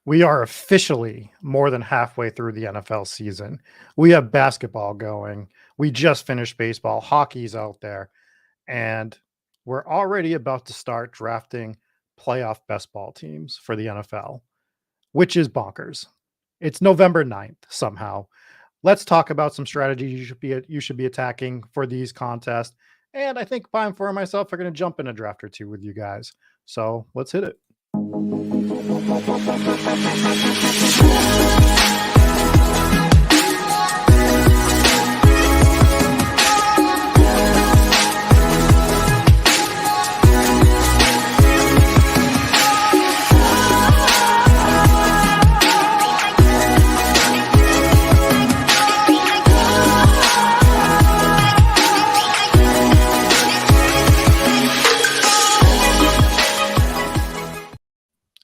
We are officially more than halfway through the NFL season. We have basketball going. We just finished baseball. Hockey's out there. And we're already about to start drafting playoff best ball teams for the NFL, which is bonkers. It's November 9th somehow. Let's talk about some strategies you should be attacking for these contests. And I think Beimfohr and myself are going to jump in a draft or two with you guys. So let's hit it.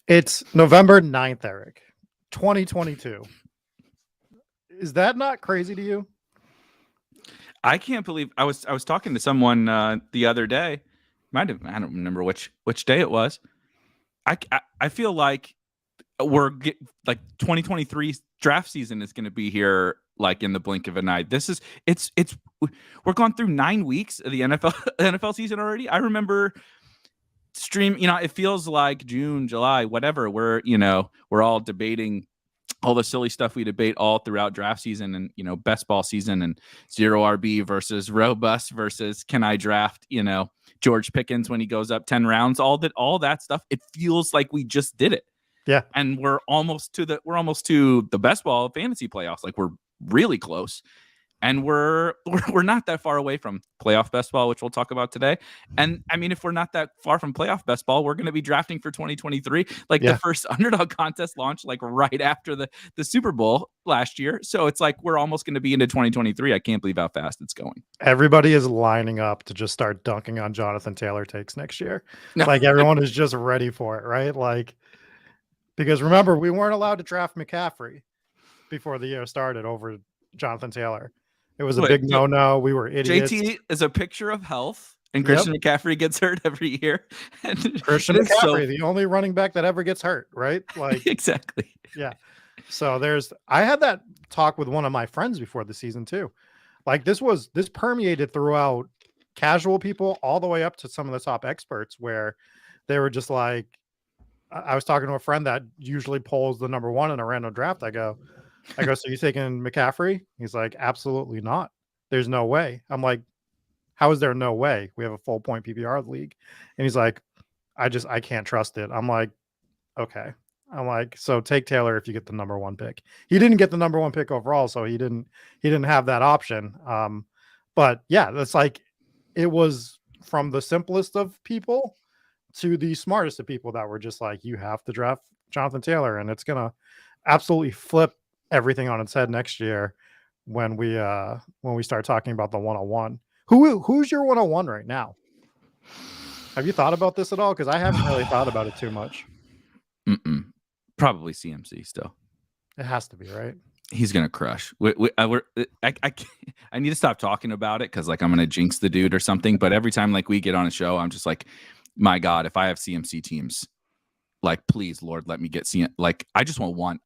It's November 9th, Eric, 2022. Is that not crazy to you? I can't believe I was talking to someone the other day. I don't remember which day it was. I feel like we're 2023 draft season is going to be here like in the blink of an eye. We're gone through 9 weeks of the NFL season already. I remember it feels like June, July, whatever. We're all debating all the silly stuff we debate all throughout draft season and, best ball season and zero RB versus robust versus can I draft, George Pickens when he goes up 10 rounds, all that stuff. It feels like we just did it. Yeah. And we're almost to the best ball fantasy playoffs. Like we're really close. And we're not that far away from playoff best ball, which we'll talk about today. And I mean, if we're not that far from playoff best ball, we're going to be drafting for 2023. The first Underdog contest launched like right after the Super Bowl last year. So it's like we're almost going to be into 2023. I can't believe how fast it's going. Everybody is lining up to just start dunking on Jonathan Taylor takes next year. Like everyone is just ready for it, right? Like, because remember, we weren't allowed to draft McCaffrey before the year started over Jonathan Taylor. It was a big no-no. We were idiots. JT is a picture of health, and Christian McCaffrey gets hurt every year. And Christian McCaffrey, the only running back that ever gets hurt, right? Like exactly. Yeah. So I had that talk with one of my friends before the season too. Like this permeated throughout casual people all the way up to some of the top experts where they were just like, I was talking to a friend that usually polls the number one in a random draft. I go, so you taking McCaffrey? He's like, absolutely not. There's no way. I'm like, how is there no way? We have a full point PPR league. And he's like, I can't trust it. I'm like, okay. I'm like, so take Taylor if you get the number one pick. He didn't get the number one pick overall, so he didn't have that option. But yeah, that's like, it was from the simplest of people to the smartest of people that were just like, you have to draft Jonathan Taylor, and it's gonna absolutely flip everything on its head next year when we start talking about the 101. Who's your 101 right now? Have you thought about this at all? Because I haven't really thought about it too much. Probably CMC still. It has to be, right? He's gonna crush. I need to stop talking about it because like I'm gonna jinx the dude or something. But every time like we get on a show, I'm just like, my God, if I have CMC teams, like please, Lord, let me get CMC. Like I just want one.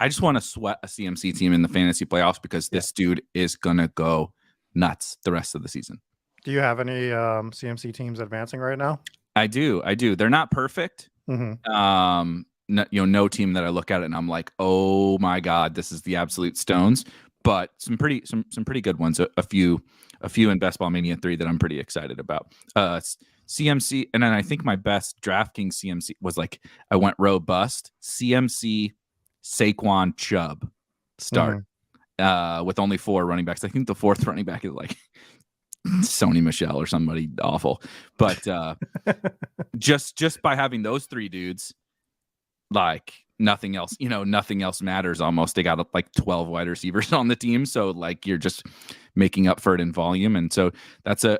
I just want to sweat a CMC team in the fantasy playoffs because this dude is gonna go nuts the rest of the season. Do you have any CMC teams advancing right now? I do. They're not perfect. Mm-hmm. No team that I look at it and I'm like, oh my God, this is the absolute stones. But some pretty good ones. A few in Best Ball Mania 3 that I'm pretty excited about. CMC, and then I think my best DraftKings CMC was like I went robust CMC, Saquon, Chubb start with only 4 running backs. I think the 4th running back is like Sony Michel or somebody awful. But just by having those 3 dudes, like nothing else matters almost. They got like 12 wide receivers on the team. So like you're just making up for it in volume. And so that's a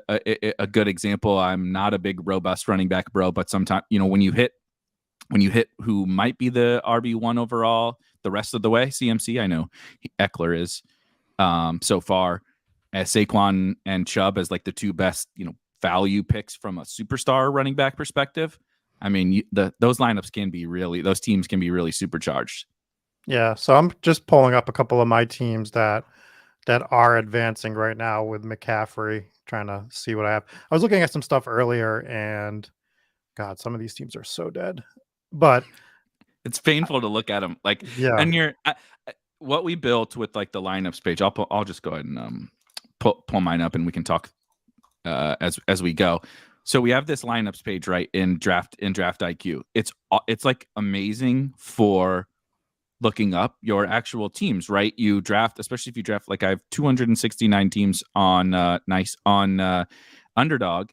good example. I'm not a big robust running back bro, but sometimes, when you hit who might be the RB1 overall the rest of the way, CMC, I know Eckler is so far, as Saquon and Chubb as like the 2 best, value picks from a superstar running back perspective. I mean, those lineups can be those teams can be really supercharged. Yeah, so I'm just pulling up a couple of my teams that are advancing right now with McCaffrey, trying to see what I have. I was looking at some stuff earlier, and God, some of these teams are so dead. But it's painful to look at them. Like, yeah, and what we built with like the lineups page. I'll just go ahead and pull mine up, and we can talk as we go. So we have this lineups page right in draft IQ. It's like amazing for looking up your actual teams, right? You draft, especially if you draft, like I have 269 teams on Underdog.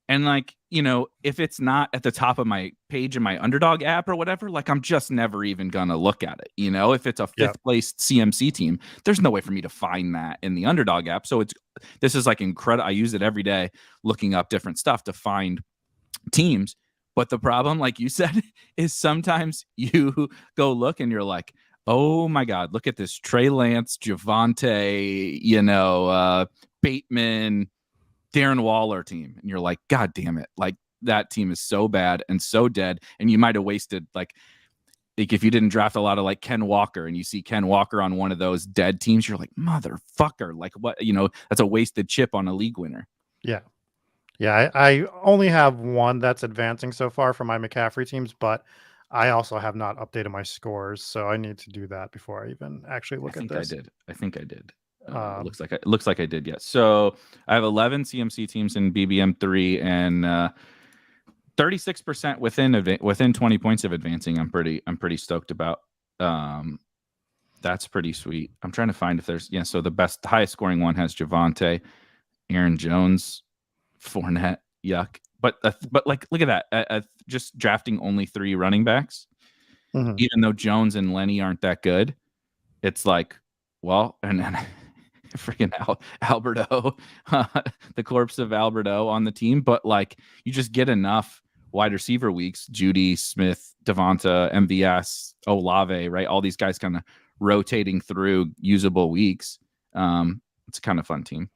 And like, if it's not at the top of my page in my Underdog app or whatever, like I'm just never even gonna look at it. If it's a fifth place CMC team, there's no way for me to find that in the Underdog app. So this is like incredible. I use it every day looking up different stuff to find teams. But the problem, like you said, is sometimes you go look and you're like, oh my God, look at this Trey Lance, Javonte, Bateman, Darren Waller team. And you're like, God damn it. Like that team is so bad and so dead. And you might have wasted like if you didn't draft a lot of like Ken Walker and you see Ken Walker on one of those dead teams, you're like, motherfucker. Like what, that's a wasted chip on a league winner. Yeah. Yeah, I only have one that's advancing so far for my McCaffrey teams, but I also have not updated my scores, so I need to do that before I even actually look at this. I think I did. Looks like I did. Yes. So I have 11 CMC teams in BBM3 and 36% within 20 points of advancing. I'm pretty stoked about. That's pretty sweet. I'm trying to find if there's So the highest scoring one has Javonte, Aaron Jones, Fournette, yuck. But like, look at that. Just drafting only 3 running backs, even though Jones and Lenny aren't that good. It's like, well, and then freaking Alberto, the corpse of Alberto on the team. But like, you just get enough wide receiver weeks. Judy, Smith, Devonta, MVS, Olave, right? All these guys kind of rotating through usable weeks. It's a kind of fun team.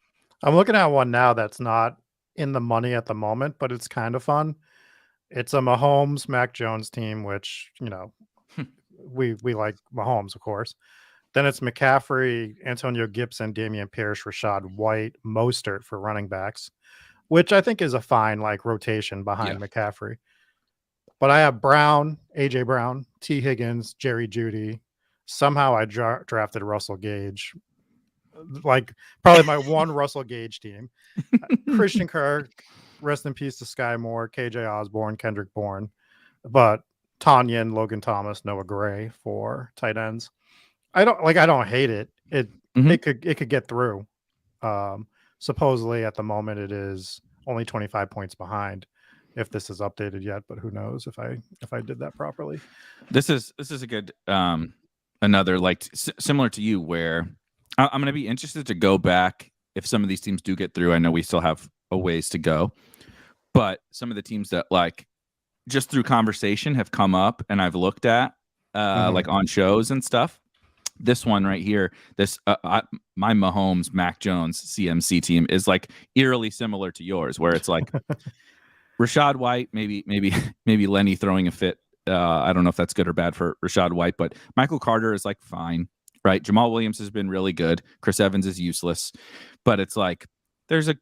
I'm looking at one now that's not in the money at the moment, but it's kind of fun. It's a Mahomes, Mac Jones team, which, we like Mahomes, of course. Then it's McCaffrey, Antonio Gibson, Damian Pierce, Rashad White, Mostert for running backs, which I think is a fine like rotation behind McCaffrey. But I have Brown, AJ Brown, T. Higgins, Jerry Jeudy. Somehow I drafted Russell Gage. Like probably my one Russell Gage team. Christian Kirk, rest in peace to Sky Moore, KJ Osborne, Kendrick Bourne, but Tanyan, Logan Thomas, Noah Gray for tight ends. I don't hate it. It could get through. Supposedly at the moment it is only 25 points behind if this is updated yet, but who knows if I did that properly. This is a good another like similar to you where I'm going to be interested to go back if some of these teams do get through. I know we still have a ways to go, but some of the teams that like just through conversation have come up and I've looked at like on shows and stuff. This one right here, my Mahomes, Mac Jones CMC team is like eerily similar to yours, where it's like Rashad White, maybe Lenny throwing a fit. I don't know if that's good or bad for Rashad White, but Michael Carter is like fine. Right. Jamal Williams has been really good. Chris Evans is useless. But it's like there's a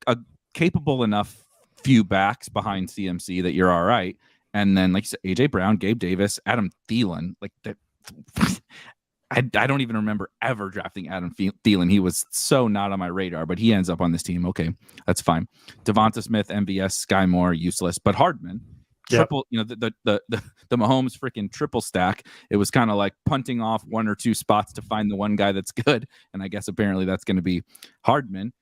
capable enough few backs behind CMC that you're all right. And then, like you said, AJ Brown, Gabe Davis, Adam Thielen. Like that. I don't even remember ever drafting Adam Thielen. He was so not on my radar, but he ends up on this team. Okay, that's fine. Devonta Smith, MVS, Sky Moore, useless. But Hardman, triple, the Mahomes freaking triple stack. It was kind of like punting off 1 or 2 spots to find the one guy that's good. And I guess apparently that's going to be Hardman.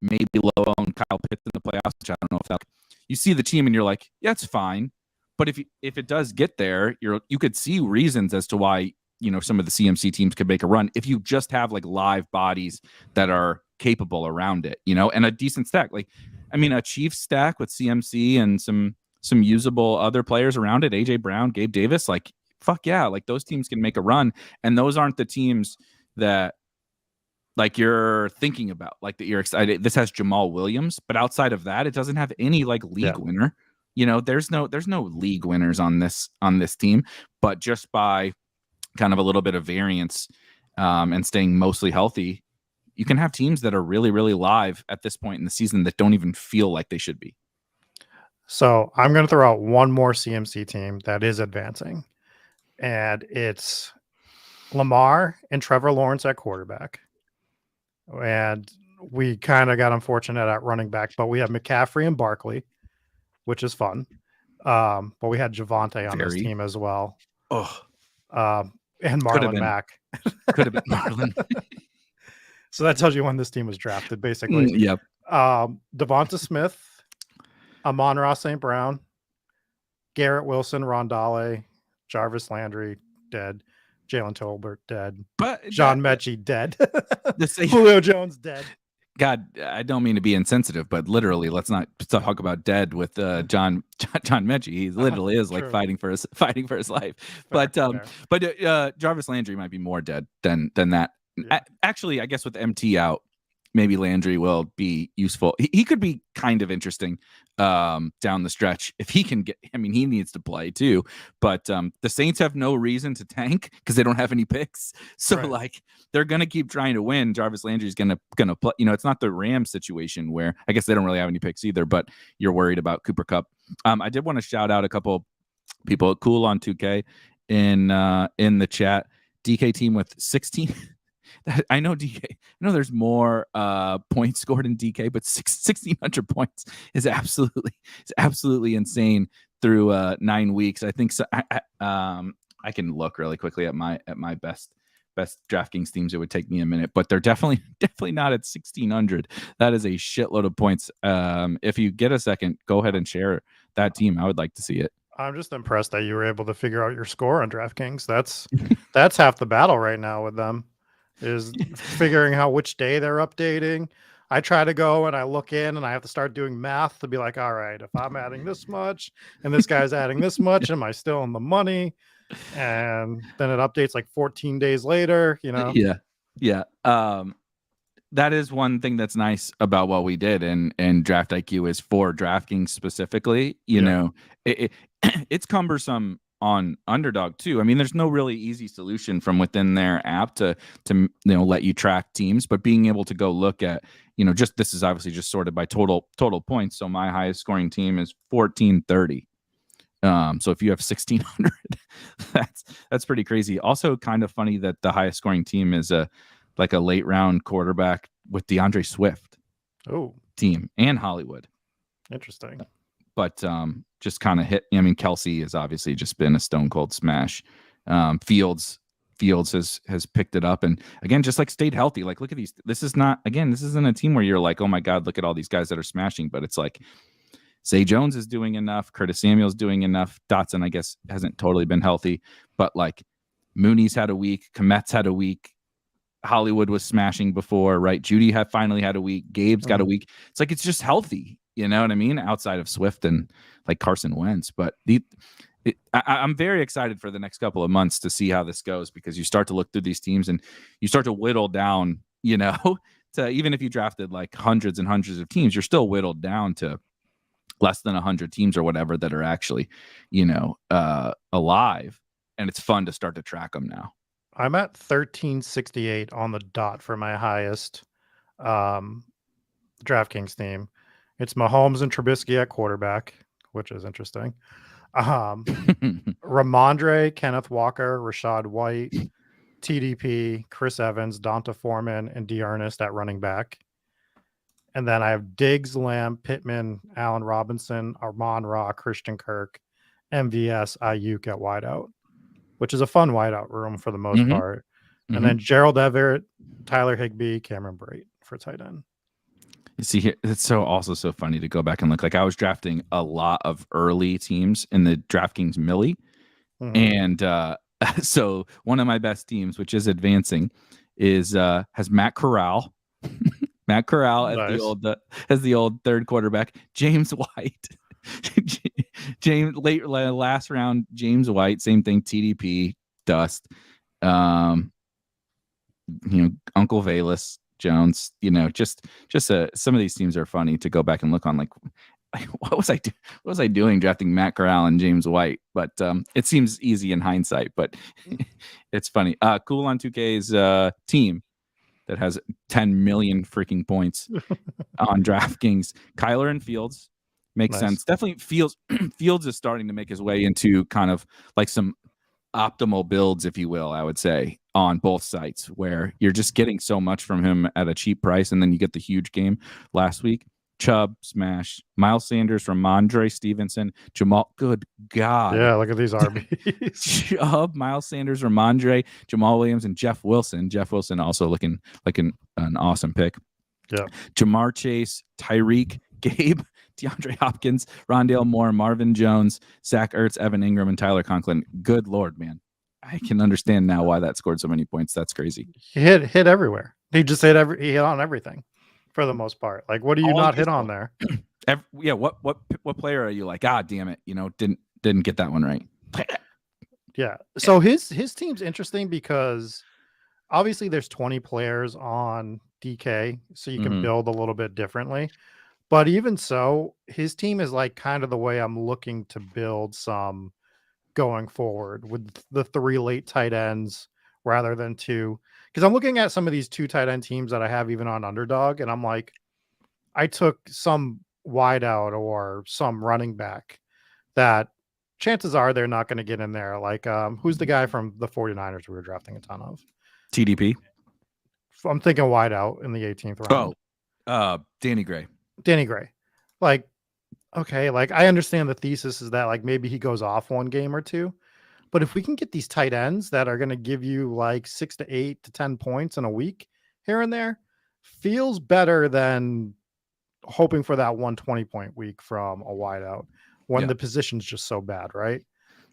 Maybe low on Kyle Pitts in the playoffs, which I don't know if that. You see the team and you're like, yeah, it's fine. But if it does get there, you could see reasons as to why some of the CMC teams could make a run if you just have like live bodies that are capable around it, and a decent stack. Like, I mean, a Chiefs stack with CMC and some usable other players around it, AJ Brown, Gabe Davis, like, fuck yeah, like those teams can make a run. And those aren't the teams that like you're thinking about, like that you're excited. This has Jamal Williams, but outside of that, it doesn't have any like league winner. there's no league winners on this team, but just by kind of a little bit of variance and staying mostly healthy, you can have teams that are really, really live at this point in the season that don't even feel like they should be. So I'm going to throw out one more CMC team that is advancing, and it's Lamar and Trevor Lawrence at quarterback. And we kind of got unfortunate at running back, but we have McCaffrey and Barkley, which is fun. But we had Javonte on this team as well. Oh, and Marlon Mack. Could have been Marlon. So that tells you when this team was drafted, basically. Yep. Devonta Smith, Amon-Ra St. Brown, Garrett Wilson, Rondale, Jarvis Landry, dead. Jalen Tolbert, dead. But John Mechie, dead. The Julio Jones, dead. God, I don't mean to be insensitive, but literally, let's not talk about dead with John Mechie. He literally is like fighting for his life. Fair, but Jarvis Landry might be more dead than that. Yeah. Actually, I guess with MT out, maybe Landry will be useful. He could be kind of interesting down the stretch if he can get. I mean, he needs to play too. But the Saints have no reason to tank because they don't have any picks. So like they're gonna keep trying to win. Jarvis Landry's gonna play. It's not the Rams situation where I guess they don't really have any picks either. But you're worried about Cooper Kupp. I did want to shout out a couple people. Cool on 2K in the chat. DK team with 16. I know DK. I know there's more points scored in DK, but 1,600 points is absolutely insane through 9 weeks. I think so. I can look really quickly at my best DraftKings teams. It would take me a minute, but they're definitely not at 1,600. That is a shitload of points. If you get a second, go ahead and share that team. I would like to see it. I'm just impressed that you were able to figure out your score on DraftKings. That's half the battle right now with them. Is figuring out which day they're updating. I try to go and I look in and I have to start doing math to be like, all right, if I'm adding this much and this guy's adding this much, am I still in the money? And then it updates like 14 days later, Yeah. That is one thing that's nice about what we did and Draft IQ is for DraftKings specifically. It's cumbersome on Underdog too. I mean, there's no really easy solution from within their app to let you track teams, but being able to go look at, just this is obviously just sorted by total points. So my highest scoring team is 1,430. So if you have 1,600, that's pretty crazy. Also kind of funny that the highest scoring team is a late round quarterback with DeAndre Swift team and Hollywood. Interesting. But just kind of hit. I mean, Kelsey has obviously just been a stone cold smash. Fields has picked it up and again just like stayed healthy. Like look at these. This isn't a team where you're like, oh my god, look at all these guys that are smashing. But it's like Zay Jones is doing enough. Curtis Samuel's doing enough. Dotson, I guess, hasn't totally been healthy, but like Mooney's had a week. Komet's had a week. Hollywood was smashing before, right? Judy finally had a week. Gabe's got a week. It's like it's just healthy. You know what I mean? Outside of Swift and like Carson Wentz. But I'm very excited for the next couple of months to see how this goes because you start to look through these teams and you start to whittle down, to even if you drafted like hundreds and hundreds of teams, you're still whittled down to less than 100 teams or whatever that are actually, alive. And it's fun to start to track them now. I'm at 1368 on the dot for my highest DraftKings team. It's Mahomes and Trubisky at quarterback, which is interesting. Ramondre, Kenneth Walker, Rashad White, TDP, Chris Evans, Donta Foreman, and D'Ernest at running back. And then I have Diggs, Lamb, Pittman, Allen Robinson, Amon-Ra, Christian Kirk, MVS, Ayuk at wideout, which is a fun wideout room for the most part. And then Gerald Everett, Tyler Higbee, Cameron Brate for tight end. You see here, it's also so funny to go back and look. Like I was drafting a lot of early teams in the DraftKings Millie, and so one of my best teams, which is advancing, has Matt Corral. Matt Corral as the old third quarterback. James White, last round. James White, same thing. TDP, Dust. Uncle Valus. Jones, some of these teams are funny to go back and look on. Like like, what was I doing drafting Matt Corral and James White? But it seems easy in hindsight, but it's funny. Cool on 2K's team that has 10 million freaking points on DraftKings. Kyler and Fields makes sense. Definitely Fields is starting to make his way into kind of like some optimal builds, if you will, I would say, on both sites, where you're just getting so much from him at a cheap price, and then you get the huge game last week. Chubb, smash. Miles Sanders, Ramondre Stevenson, Jamal. Good God. Yeah, look at these RBs. Chubb, Miles Sanders, Ramondre, Jamal Williams, and Jeff Wilson. Jeff Wilson also looking like an awesome pick. Yeah. Jamar Chase, Tyreek, Gabe, DeAndre Hopkins, Rondale Moore, Marvin Jones, Zach Ertz, Evan Ingram, and Tyler Conklin. Good Lord, man. I can understand now why that scored so many points. That's crazy. He hit everywhere. He just hit on everything for the most part. Like, what do you not hit on there? What player are you like? Ah, damn it. Didn't get that one right. Yeah. So his team's interesting because obviously there's 20 players on DK, so you can build a little bit differently. But even so, his team is like kind of the way I'm looking to build some going forward, with the 3 late tight ends rather than 2. Because I'm looking at some of these 2 tight end teams that I have even on Underdog, and I'm like, I took some wideout or some running back that chances are they're not going to get in there. Like, who's the guy from the 49ers we were drafting a ton of? TDP. I'm thinking wideout in the 18th round. Danny Gray. Like, okay, like I understand the thesis is that like maybe he goes off one game or 2, but if we can get these tight ends that are going to give you like 6 to 8 to 10 points in a week here and there, feels better than hoping for that 120-point week from a wideout when the position's just so bad, right?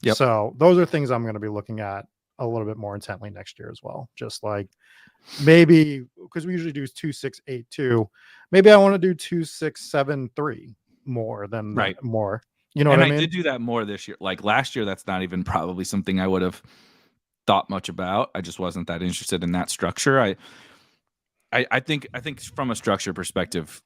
Yep. So those are things I'm going to be looking at a little bit more intently next year as well. Just like maybe because we usually do 2-6-8-2, maybe I want to do 2-6-7-3 more than more. You know what I mean? I did do that more this year. Like last year, that's not even probably something I would have thought much about. I just wasn't that interested in that structure. I think from a structure perspective,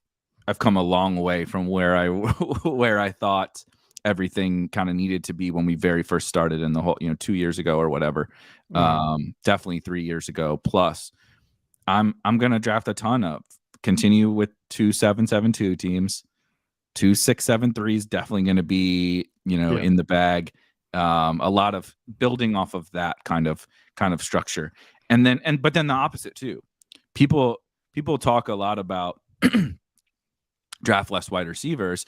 I've come a long way from where I thought everything kind of needed to be when we very first started in the whole, 2 years ago or whatever. Definitely 3 years ago plus. I'm gonna draft a ton of continue with 2-7-7-2 teams. 2-6-7-3 is definitely going to be in the bag. A lot of building off of that kind of structure, but then the opposite too. People talk a lot about draft less wide receivers.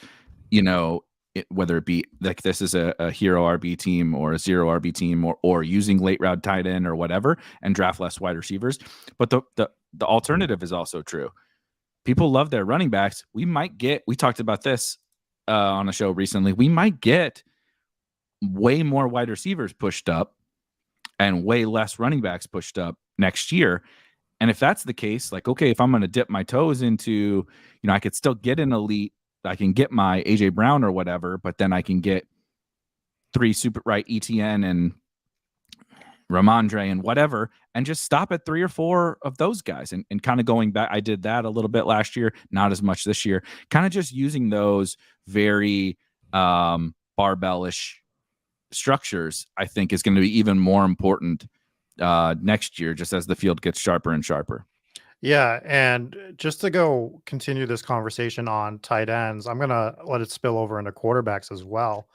Whether it be like this is a hero RB team or a zero RB team or using late round tight end or whatever, and draft less wide receivers. But the alternative is also true. People love their running backs. We talked about this on a show recently. We might get way more wide receivers pushed up and way less running backs pushed up next year. And if that's the case, like, okay, if I'm going to dip my toes into, I could still get an elite. I can get my AJ Brown or whatever, but then I can get 3 super right ETN and Ramondre and whatever, and just stop at 3 or 4 of those guys and kind of going back. I did that a little bit last year, not as much this year, kind of just using those very barbellish structures, I think is going to be even more important next year, just as the field gets sharper and sharper. Yeah, and just to continue this conversation on tight ends, I'm going to let it spill over into quarterbacks as well.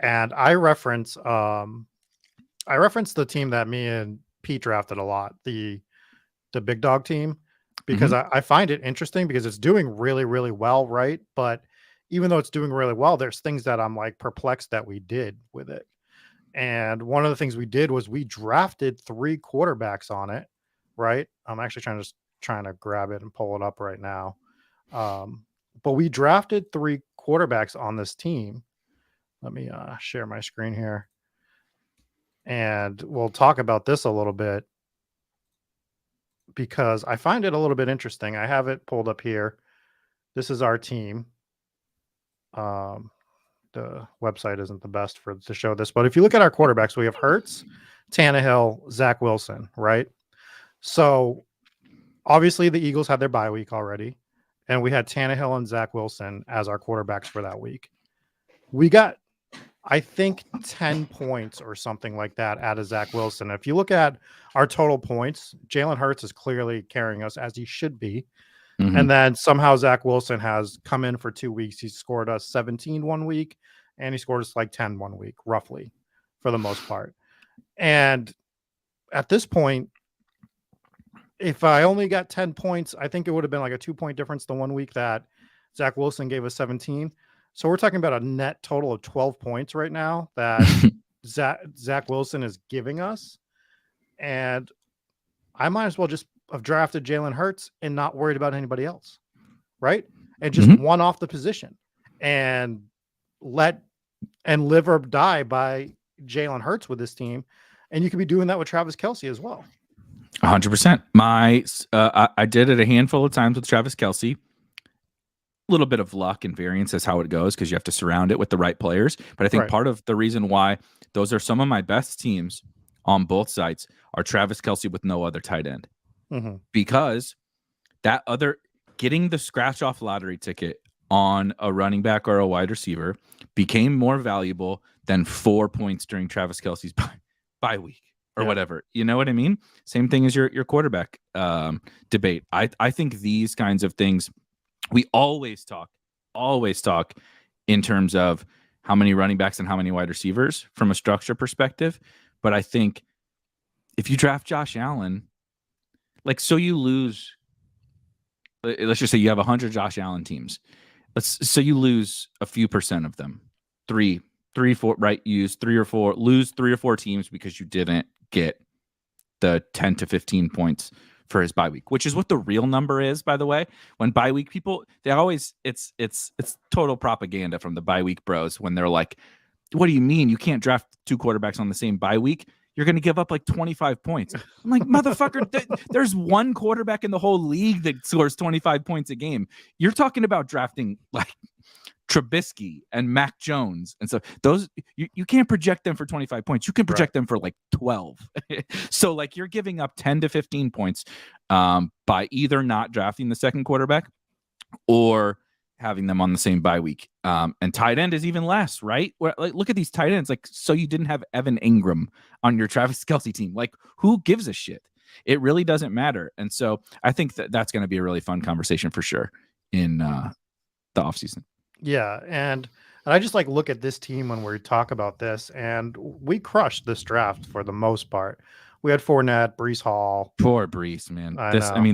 And I reference the team that me and Pete drafted a lot, the Big Dog team, because I find it interesting because it's doing really, really well, right? But even though it's doing really well, there's things that I'm like perplexed that we did with it. And one of the things we did was we drafted 3 quarterbacks on it, right? I'm actually trying to grab it and pull it up right now. But we drafted 3 quarterbacks on this team. Let me share my screen here. And we'll talk about this a little bit because I find it a little bit interesting. I have it pulled up here. This is our team. The website isn't the best to show this, but if you look at our quarterbacks, we have Hurts, Tannehill, Zach Wilson, right? So obviously the Eagles had their bye week already. and we had Tannehill and Zach Wilson as our quarterbacks for that week. We got, I think, 10 points or something like that out of Zach Wilson. If you look at our total points, Jalen Hurts is clearly carrying us as he should be. Mm-hmm. And then somehow Zach Wilson has come in for 2 weeks. He scored us 17 one week, and he scored us like 10 one week, roughly, for the most part. And at this point, if I only got 10 points, I think it would have been like a 2-point difference the 1 week that Zach Wilson gave us 17. So we're talking about a net total of 12 points right now that Zach Wilson is giving us. And I might as well just have drafted Jalen Hurts and not worried about anybody else, right? And just one off the position and live or die by Jalen Hurts with this team. And you could be doing that with Travis Kelce as well. 100%. I did it a handful of times with Travis Kelce. A little bit of luck and variance is how it goes because you have to surround it with the right players. But I think part of the reason why those are some of my best teams on both sides are Travis Kelce with no other tight end. Because that other getting the scratch off lottery ticket on a running back or a wide receiver became more valuable than 4 points during Travis Kelce's bye week or whatever. You know what I mean? Same thing as your quarterback debate. I think these kinds of things, we always talk in terms of how many running backs and how many wide receivers from a structure perspective. But I think if you draft Josh Allen, so you lose, let's just say you have 100 Josh Allen teams. So you lose a few percent of them, 3, 4, right? Use 3 or 4, lose 3 or 4 teams because you didn't get the 10 to 15 points for his bye week, which is what the real number is, by the way. When bye week people, they always, it's total propaganda from the bye week bros when they're like, what do you mean you can't draft 2 quarterbacks on the same bye week? You're going to give up like 25 points. I'm like, motherfucker, there's one quarterback in the whole league that scores 25 points a game. You're talking about drafting like Trubisky and Mac Jones. And so those, you can't project them for 25 points. You can project them for like 12. So like you're giving up 10 to 15 points by either not drafting the second quarterback or having them on the same bye week. And tight end is even less, right? Look at these tight ends. So you didn't have Evan Ingram on your Travis Kelce team. Like, who gives a shit? It really doesn't matter. And so I think that's going to be a really fun conversation for sure in the offseason. Yeah. And I just look at this team when we talk about this, and we crushed this draft for the most part. We had Fournette, Breece Hall. Poor Breece, man.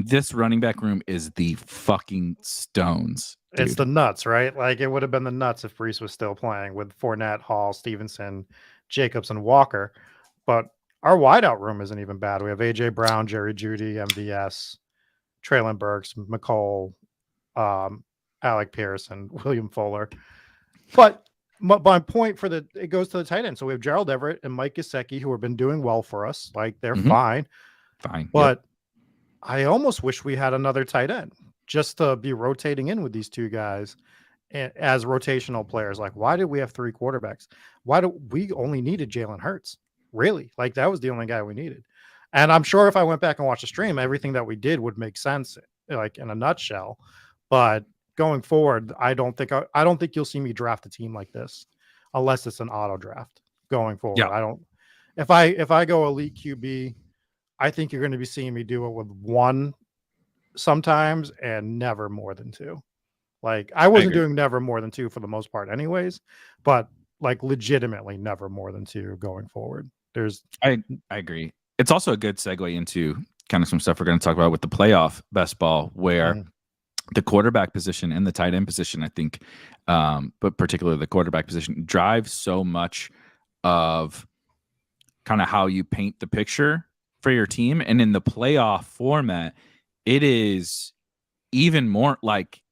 This running back room is the fucking stones. Dude. It's the nuts, right? Like, it would have been the nuts if Breece was still playing with Fournette, Hall, Stevenson, Jacobs, and Walker. But our wideout room isn't even bad. We have A.J. Brown, Jerry Jeudy, MVS, Traylon Burks, McCole, Alec Pierce, and William Fuller. But my point it goes to the tight end. So we have Gerald Everett and Mike Gesicki, who have been doing well for us. Like, they're fine. But I almost wish we had another tight end just to be rotating in with these 2 guys as rotational players. Like, why did we have 3 quarterbacks? Why do we only needed Jalen Hurts? Really? Like, that was the only guy we needed. And I'm sure if I went back and watched the stream, everything that we did would make sense, like in a nutshell. But going forward, I don't think you'll see me draft a team like this unless it's an auto draft going forward. Yeah. If I go elite QB, I think you're going to be seeing me do it with 1 sometimes and never more than 2. Like, I wasn't doing never more than 2 for the most part anyways, but like legitimately never more than 2 going forward. I agree. It's also a good segue into kind of some stuff we're going to talk about with the playoff best ball, where the quarterback position and the tight end position, I think, but particularly the quarterback position, drives so much of kind of how you paint the picture for your team. And in the playoff format, it is even more like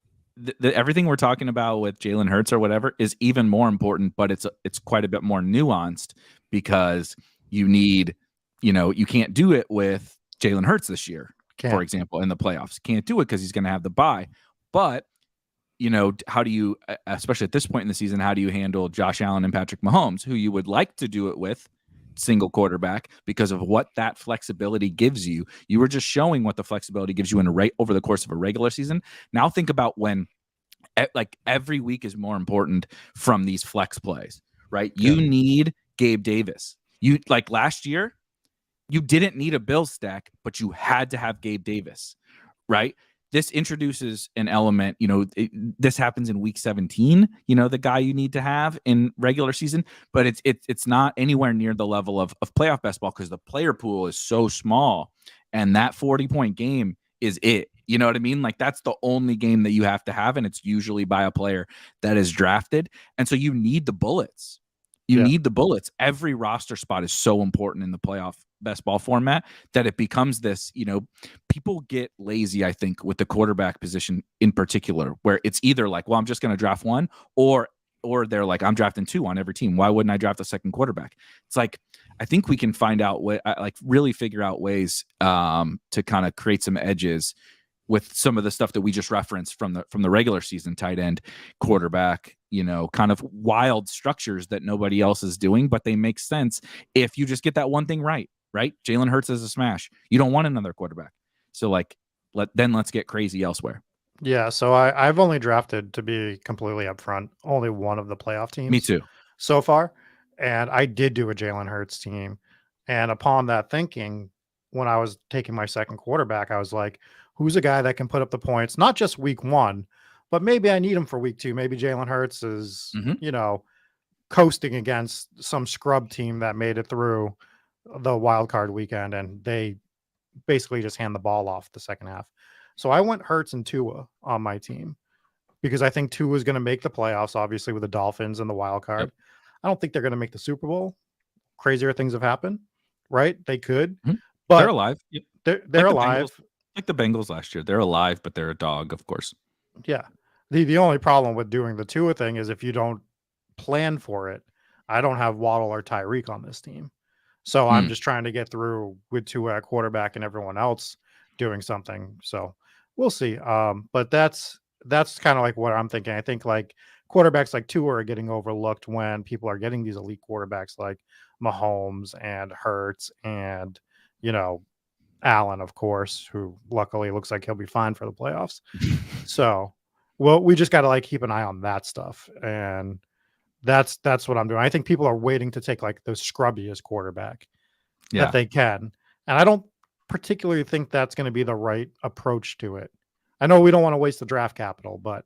everything we're talking about with Jalen Hurts or whatever is even more important, but it's quite a bit more nuanced because you need, you can't do it with Jalen Hurts this year. For example, in the playoffs, can't do it because he's going to have the bye. But, how do you, especially at this point in the season, how do you handle Josh Allen and Patrick Mahomes, who you would like to do it with single quarterback because of what that flexibility gives you. You were just showing what the flexibility gives you over the course of a regular season. Now think about when like every week is more important from these flex plays, right? Yeah. You need Gabe Davis. You like last year, you didn't need a Bills stack, but you had to have Gabe Davis, right? This introduces an element, this happens in week 17, the guy you need to have in regular season, but it's not anywhere near the level of playoff best ball because the player pool is so small and that 40-point game is it. You know what I mean? Like that's the only game that you have to have, and it's usually by a player that is drafted. And so you need the bullets. You need the bullets. Every roster spot is so important in the playoff best ball format that it becomes this, people get lazy, I think, with the quarterback position in particular, where it's either like, well, I'm just going to draft one, or they're like, I'm drafting two on every team. Why wouldn't I draft a second quarterback? It's like, I think we can find out really figure out ways to kind of create some edges with some of the stuff that we just referenced from the regular season, tight end, quarterback, kind of wild structures that nobody else is doing, but they make sense if you just get that one thing right? Jalen Hurts is a smash. You don't want another quarterback. So let's get crazy elsewhere. Yeah. So I've only drafted, to be completely upfront, only one of the playoff teams. Me too. So far. And I did do a Jalen Hurts team. And upon that thinking, when I was taking my second quarterback, I was like, who's a guy that can put up the points, not just week one, but maybe I need him for week two. Maybe Jalen Hurts is, coasting against some scrub team that made it through the wild card weekend, and they basically just hand the ball off the second half. So I went Hurts and Tua on my team because I think Tua is going to make the playoffs, obviously, with the Dolphins and the wild card. Yep. I don't think they're going to make the Super Bowl. Crazier things have happened, right? They could, but they're alive. Yep. They're alive. Like the Bengals last year. They're alive, but they're a dog, of course. Yeah. The only problem with doing the Tua thing is if you don't plan for it. I don't have Waddle or Tyreek on this team. So I'm just trying to get through with Tua at quarterback and everyone else doing something. So we'll see. But that's kind of like what I'm thinking. I think like quarterbacks like Tua are getting overlooked when people are getting these elite quarterbacks like Mahomes and Hurts and, Allen, of course, who luckily looks like he'll be fine for the playoffs. So, well, we just got to keep an eye on that stuff. And that's what I'm doing. I think people are waiting to take the scrubbiest quarterback that they can. And I don't particularly think that's going to be the right approach to it. I know we don't want to waste the draft capital, but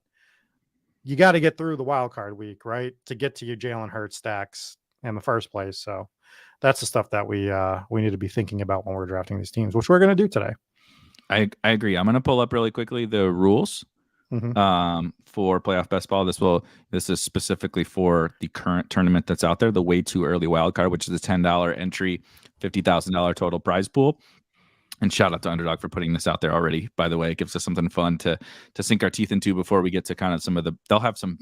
you got to get through the wild card week, right? To get to your Jalen Hurts stacks in the first place. So that's the stuff that we need to be thinking about when we're drafting these teams, which we're going to do today. I agree. I'm going to pull up really quickly the rules for playoff best ball. This is specifically for the current tournament that's out there, the Way Too Early Wildcard, which is a $10 entry, $50,000 total prize pool. And shout out to Underdog for putting this out there already. By the way, it gives us something fun to sink our teeth into before we get to kind of they'll have some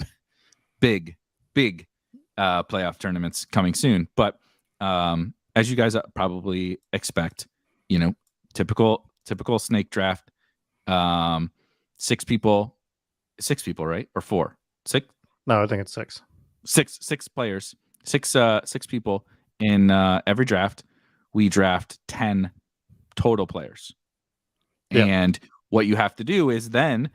big playoff tournaments coming soon. But as you guys probably expect, typical snake draft, 6 people, right? Or 4? 6? No, I think it's 6. 6 players, 6 people in every draft. We draft 10 total players. Yep. And what you have to do is then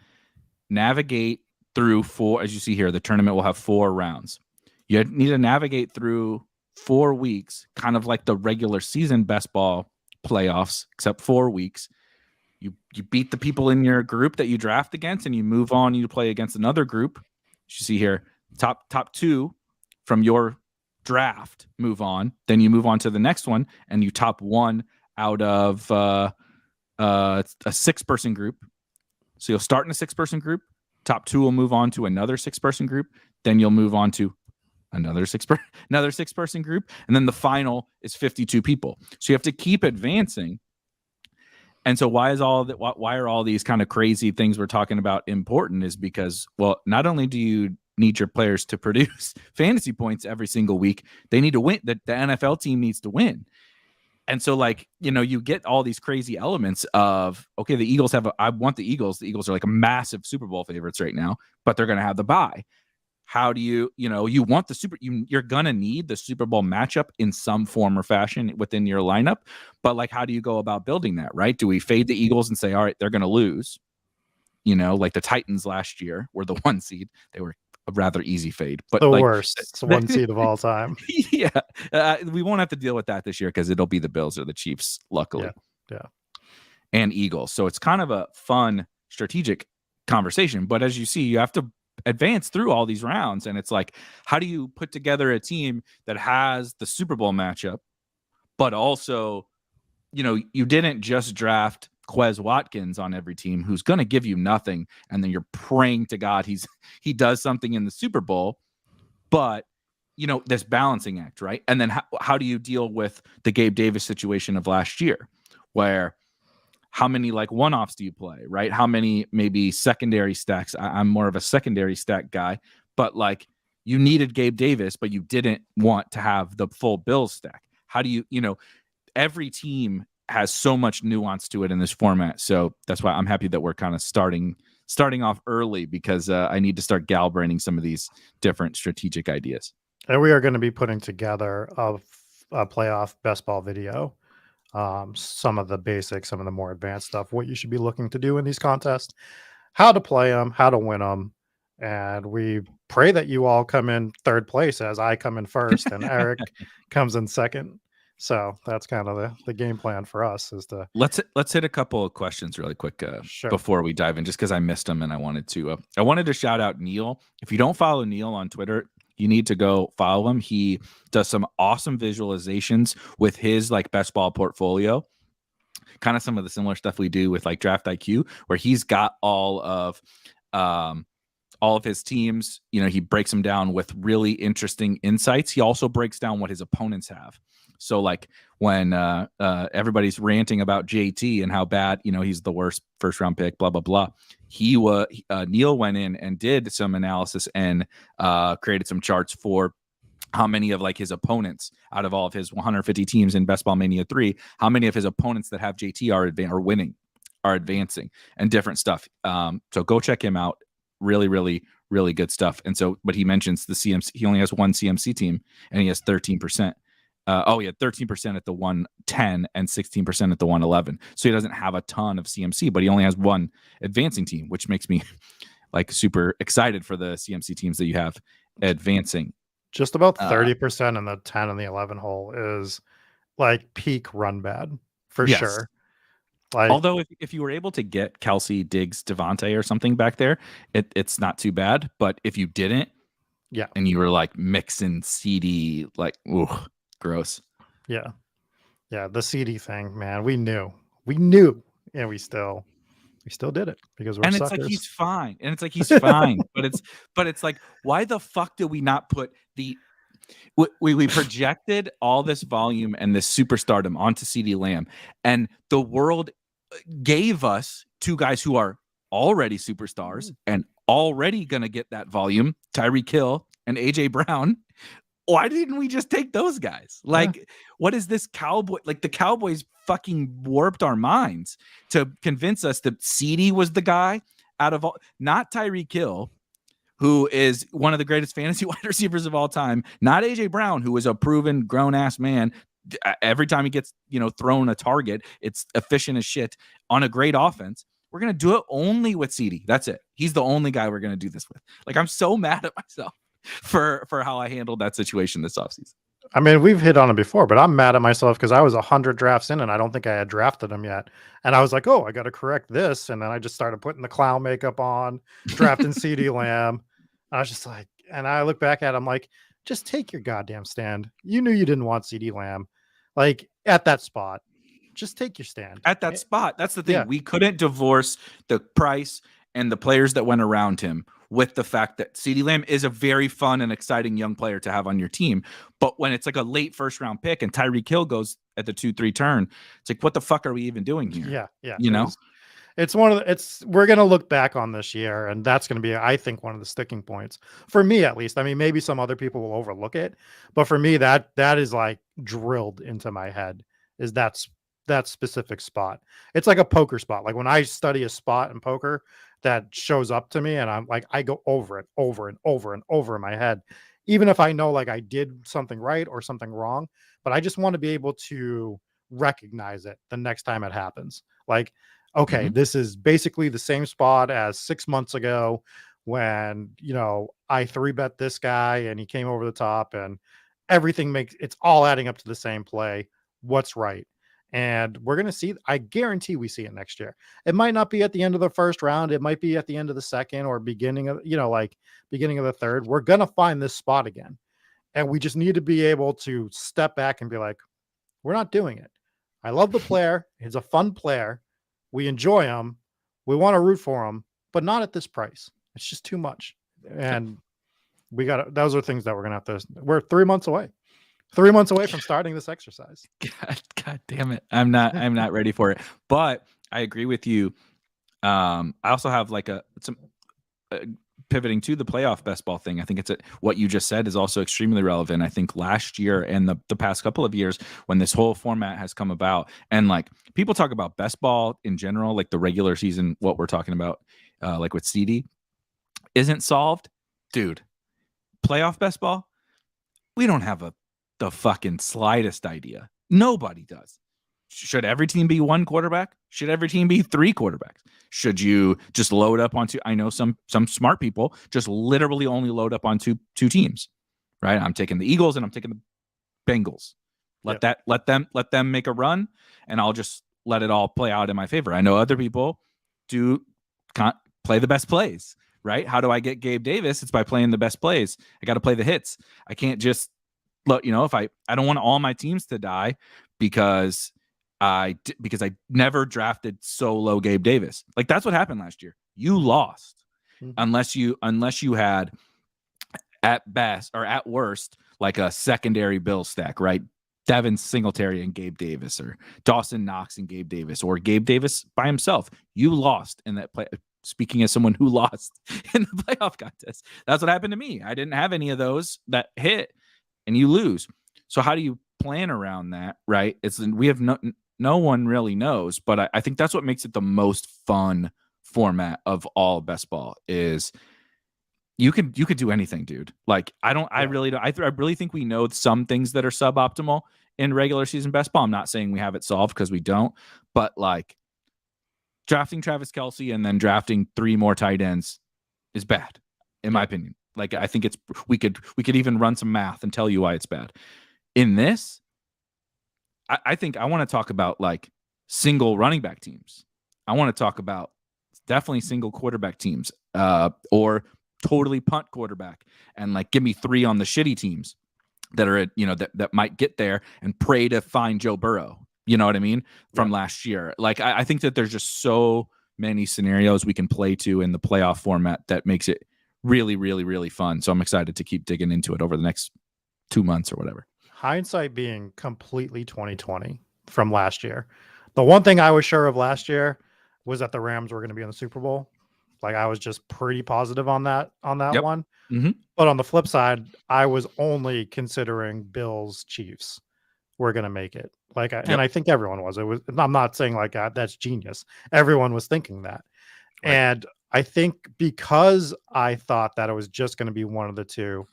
navigate through 4, as you see here, the tournament will have 4 rounds. You need to navigate through 4 weeks, kind of like the regular season best ball playoffs, except 4 weeks. You beat the people in your group that you draft against, and you move on. You play against another group. As you see here, top 2 from your draft move on. Then you move on to the next one, and you top 1 out of a 6-person group. So you'll start in a 6-person group. Top 2 will move on to another 6-person group. Then you'll move on to another 6-person group, and then the final is 52 people. So you have to keep advancing. And so why are all these kind of crazy things we're talking about important is because, well, not only do you need your players to produce fantasy points every single week, they need to win. The NFL team needs to win. And so you get all these crazy elements of, okay, the Eagles I want the Eagles. The Eagles are like a massive Super Bowl favorites right now, but they're going to have the bye. how do you want you're gonna need the Super Bowl matchup in some form or fashion within your lineup, but like, how do you go about building that, right? Do we fade the Eagles and say, all right, they're gonna lose, like the Titans last year were the 1 seed. They were a rather easy fade, but The like worst 1 seed of all time. yeah, we won't have to deal with that this year because it'll be the Bills or the Chiefs, luckily. Yeah. And Eagles. So it's kind of a fun strategic conversation, but as you see, you have to advance through all these rounds, and it's like, how do you put together a team that has the Super Bowl matchup, but also, you didn't just draft Quez Watkins on every team who's going to give you nothing, and then you're praying to God he does something in the Super Bowl, but this balancing act, right? And then how do you deal with the Gabe Davis situation of last year, where how many like one-offs do you play, right? How many maybe secondary stacks? I'm more of a secondary stack guy, but like, you needed Gabe Davis, but you didn't want to have the full Bills stack. How do you, every team has so much nuance to it in this format. So that's why I'm happy that we're kind of starting off early, because I need to start galvanizing some of these different strategic ideas. And we are going to be putting together a playoff best ball video. Some of the basics, some of the more advanced stuff, what you should be looking to do in these contests, how to play them, how to win them. And we pray that you all come in third place as I come in first and Eric comes in second. So that's kind of the game plan for us, is to let's hit a couple of questions really quick before we dive in, just because I missed them and I wanted to shout out Neil. If you don't follow Neil on Twitter, you need to go follow him. He does some awesome visualizations with his like best ball portfolio, kind of some of the similar stuff we do with like Draft IQ, where he's got all of his teams. He breaks them down with really interesting insights. He also breaks down what his opponents have. So like when everybody's ranting about JT and how bad, he's the worst first round pick, blah, blah, blah. Neil went in and did some analysis and created some charts for how many of like his opponents out of all of his 150 teams in Best Ball Mania 3, how many of his opponents that have JT are winning, are advancing, and different stuff. So go check him out. Really, really, really good stuff. And so, but he mentions the CMC, he only has one CMC team and he has 13%. He had 13% at the 110 and 16% at the 111. So he doesn't have a ton of CMC, but he only has one advancing team, which makes me like super excited for the CMC teams that you have advancing. Just about 30% in the 10 and the 11 hole is like peak run bad for sure. Like, although if you were able to get Kelsey, Diggs, Devontae or something back there, it's not too bad. But if you didn't, and you were like mixing CD, like, ooh, gross. Yeah. The CD thing, man, we knew, and we still did it because we're suckers. It's like he's fine, and it's like he's fine, but it's like, why the fuck do we not put we projected all this volume and this superstardom onto CeeDee Lamb, and the world gave us two guys who are already superstars and already gonna get that volume, Tyreek Hill and AJ Brown. Why didn't we just take those guys? Like, what is this cowboy? Like, the Cowboys fucking warped our minds to convince us that CeeDee was the guy out of all, not Tyreek Hill, who is one of the greatest fantasy wide receivers of all time, not AJ Brown, who is a proven grown ass man. Every time he gets, thrown a target, it's efficient as shit on a great offense. We're going to do it only with CeeDee. That's it. He's the only guy we're going to do this with. Like, I'm so mad at myself for how I handled that situation this offseason. I mean, we've hit on it before, but I'm mad at myself because I was 100 drafts in and I don't think I had drafted him yet. And I was like, oh, I got to correct this. And then I just started putting the clown makeup on, drafting CeeDee Lamb. I was just like, and I look back at him like, just take your goddamn stand. You knew you didn't want CeeDee Lamb. Like, at that spot, just take your stand. At that spot. That's the thing. Yeah. We couldn't divorce the price and the players that went around him with the fact that CeeDee Lamb is a very fun and exciting young player to have on your team. But when it's like a late first round pick and Tyreek Hill goes at the 2-3 turn, it's like, what the fuck are we even doing here? Yeah. It's one of the, we're going to look back on this year, and that's going to be, I think, one of the sticking points for me, at least. I mean, maybe some other people will overlook it, but for me, that is like drilled into my head, is that's that specific spot. It's like a poker spot. Like when I study a spot in poker that shows up to me and I'm like, I go over it over and over and over in my head, even if I know like I did something right or something wrong, but I just want to be able to recognize it the next time it happens. Like, okay, this is basically the same spot as 6 months ago when, I 3-bet this guy and he came over the top and it's all adding up to the same play. What's right? And we're going to see, I guarantee we see it next year. It might not be at the end of the first round. It might be at the end of the second or beginning of, beginning of the third. We're going to find this spot again. And we just need to be able to step back and be like, we're not doing it. I love the player. He's a fun player. We enjoy him. We want to root for him, but not at this price. It's just too much. And those are things that we're going to have to, we're 3 months away. 3 months away from starting this exercise. God damn it. I'm not ready for it. But I agree with you. I also have like some pivoting to the playoff best ball thing. I think what you just said is also extremely relevant. I think last year and the past couple of years when this whole format has come about, and like people talk about best ball in general, like the regular season, what we're talking about, like with CD isn't solved, dude. Playoff best ball, we don't have the fucking slightest idea. Nobody does. Should every team be one quarterback? Should every team be 3 quarterbacks? Should you just load up onto? I know some smart people just literally only load up on two teams, right? I'm taking the Eagles and I'm taking the Bengals. Let them make a run, and I'll just let it all play out in my favor. I know other people can't play the best plays, right? How do I get Gabe Davis? It's by playing the best plays. I got to play the hits. I can't just if I don't want all my teams to die because I never drafted solo Gabe Davis. Like that's what happened last year. You lost unless you had at best or at worst like a secondary bill stack, right? Devin Singletary and Gabe Davis, or Dawson Knox and Gabe Davis, or Gabe Davis by himself. You lost in that play. Speaking as someone who lost in the playoff contest, that's what happened to me. I didn't have any of those that hit, and you lose. So how do you plan around that, right? We have no one really knows, but I think that's what makes it the most fun format of all best ball is you could do anything, dude. Like I really think we know some things that are suboptimal in regular season best ball. I'm not saying we have it solved because we don't, but like drafting Travis Kelce and then drafting 3 more tight ends is bad, in my opinion. Like I think we could even run some math and tell you why it's bad. In this, I think I want to talk about like single running back teams. I want to talk about definitely single quarterback teams, or totally punt quarterback, and like give me 3 on the shitty teams that are that might get there and pray to find Joe Burrow. You know what I mean? From last year. Like I think that there's just so many scenarios we can play to in the playoff format that makes it really, really, really fun. So I'm excited to keep digging into it over the next 2 months or whatever. Hindsight being completely 2020 from last year. The one thing I was sure of last year was that the Rams were going to be in the Super Bowl. Like I was just pretty positive on that one. Mm-hmm. But on the flip side, I was only considering Bills Chiefs were going to make it. And I think everyone was. I'm not saying like that's genius. Everyone was thinking that. Right. And I think because I thought that it was just going to be one of the two,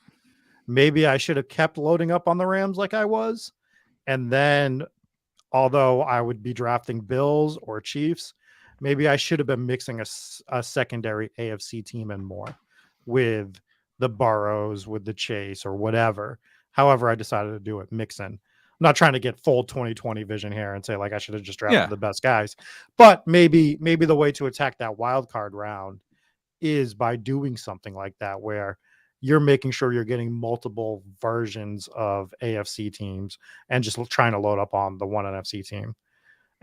maybe I should have kept loading up on the Rams like I was. And then, although I would be drafting Bills or Chiefs, maybe I should have been mixing a secondary AFC team in more with the Burrows, with the Chase or whatever. However I decided to do it, mixing. I'm not trying to get full 2020 vision here and say like I should have just drafted the best guys. But maybe the way to attack that wild card round is by doing something like that where you're making sure you're getting multiple versions of AFC teams and just trying to load up on the one NFC team.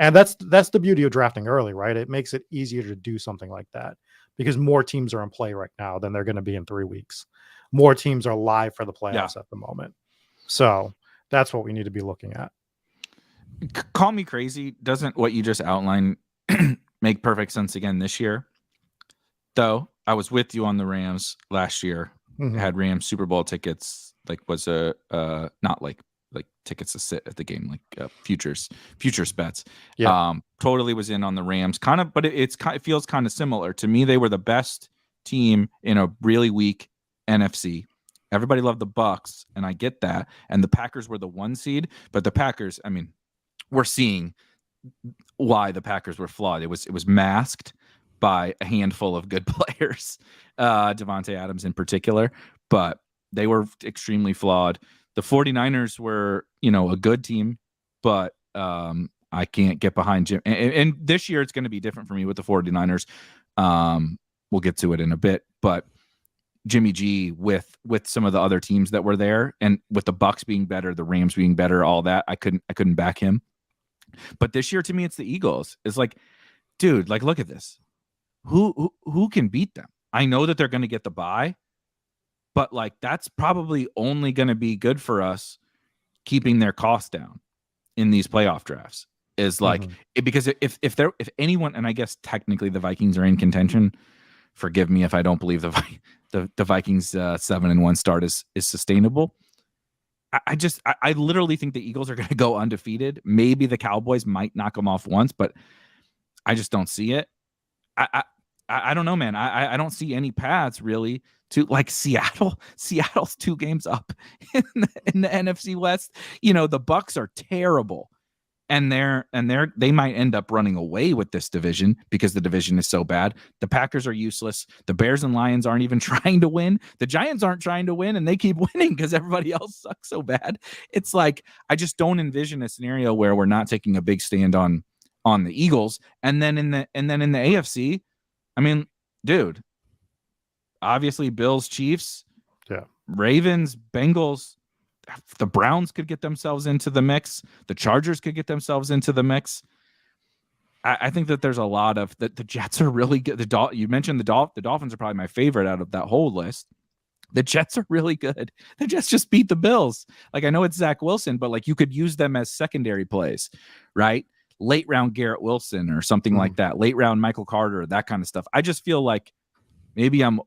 And that's the beauty of drafting early, right? It makes it easier to do something like that because more teams are in play right now than they're going to be in 3 weeks. More teams are live for the playoffs at the moment. So that's what we need to be looking at. Call me crazy. Doesn't what you just outlined make perfect sense again this year? Though I was with you on the Rams last year. Mm-hmm. Had Rams Super Bowl tickets. Like was not like like tickets to sit at the game, like futures bets. Yeah. Totally was in on the Rams, kind of, but it feels kind of similar to me. They were the best team in a really weak NFC. Everybody loved the Bucks, and I get that. And the Packers were the 1 seed, but the Packers, I mean, we're seeing why the Packers were flawed. It was masked by a handful of good players, Devontae Adams in particular, but they were extremely flawed. The 49ers were, a good team, but I can't get behind Jim. And this year it's going to be different for me with the 49ers. We'll get to it in a bit, but Jimmy G with some of the other teams that were there, and with the Bucks being better, the Rams being better, all that, I couldn't back him. But this year to me, it's the Eagles. It's like, dude, like, look at this. Who can beat them? I know that they're going to get the bye, but like, that's probably only going to be good for us keeping their costs down in these playoff drafts. Is like, because if anyone, and I guess technically the Vikings are in contention. Forgive me if I don't believe the Vikings 7-1 start is sustainable. I literally think the Eagles are going to go undefeated. Maybe the Cowboys might knock them off once, but I just don't see it. I don't know, man. I don't see any paths really to, like, Seattle. Seattle's 2 games up in the NFC West. The Bucks are terrible. And they might end up running away with this division because the division is so bad. The Packers are useless. The Bears and Lions aren't even trying to win. The Giants aren't trying to win, and they keep winning because everybody else sucks so bad. It's like, I just don't envision a scenario where we're not taking a big stand on the Eagles. And then in the AFC, I mean, dude, obviously Bills, Chiefs, Ravens, Bengals. The Browns could get themselves into the mix. The Chargers could get themselves into the mix. I think that there's a lot of that. The Jets are really good. You mentioned the Dolphins are probably my favorite out of that whole list. The Jets are really good. The Jets just beat the Bills. Like, I know it's Zach Wilson, but like, you could use them as secondary plays, right? Late round Garrett Wilson or something like that. Late round Michael Carter, that kind of stuff. I just feel like maybe I'm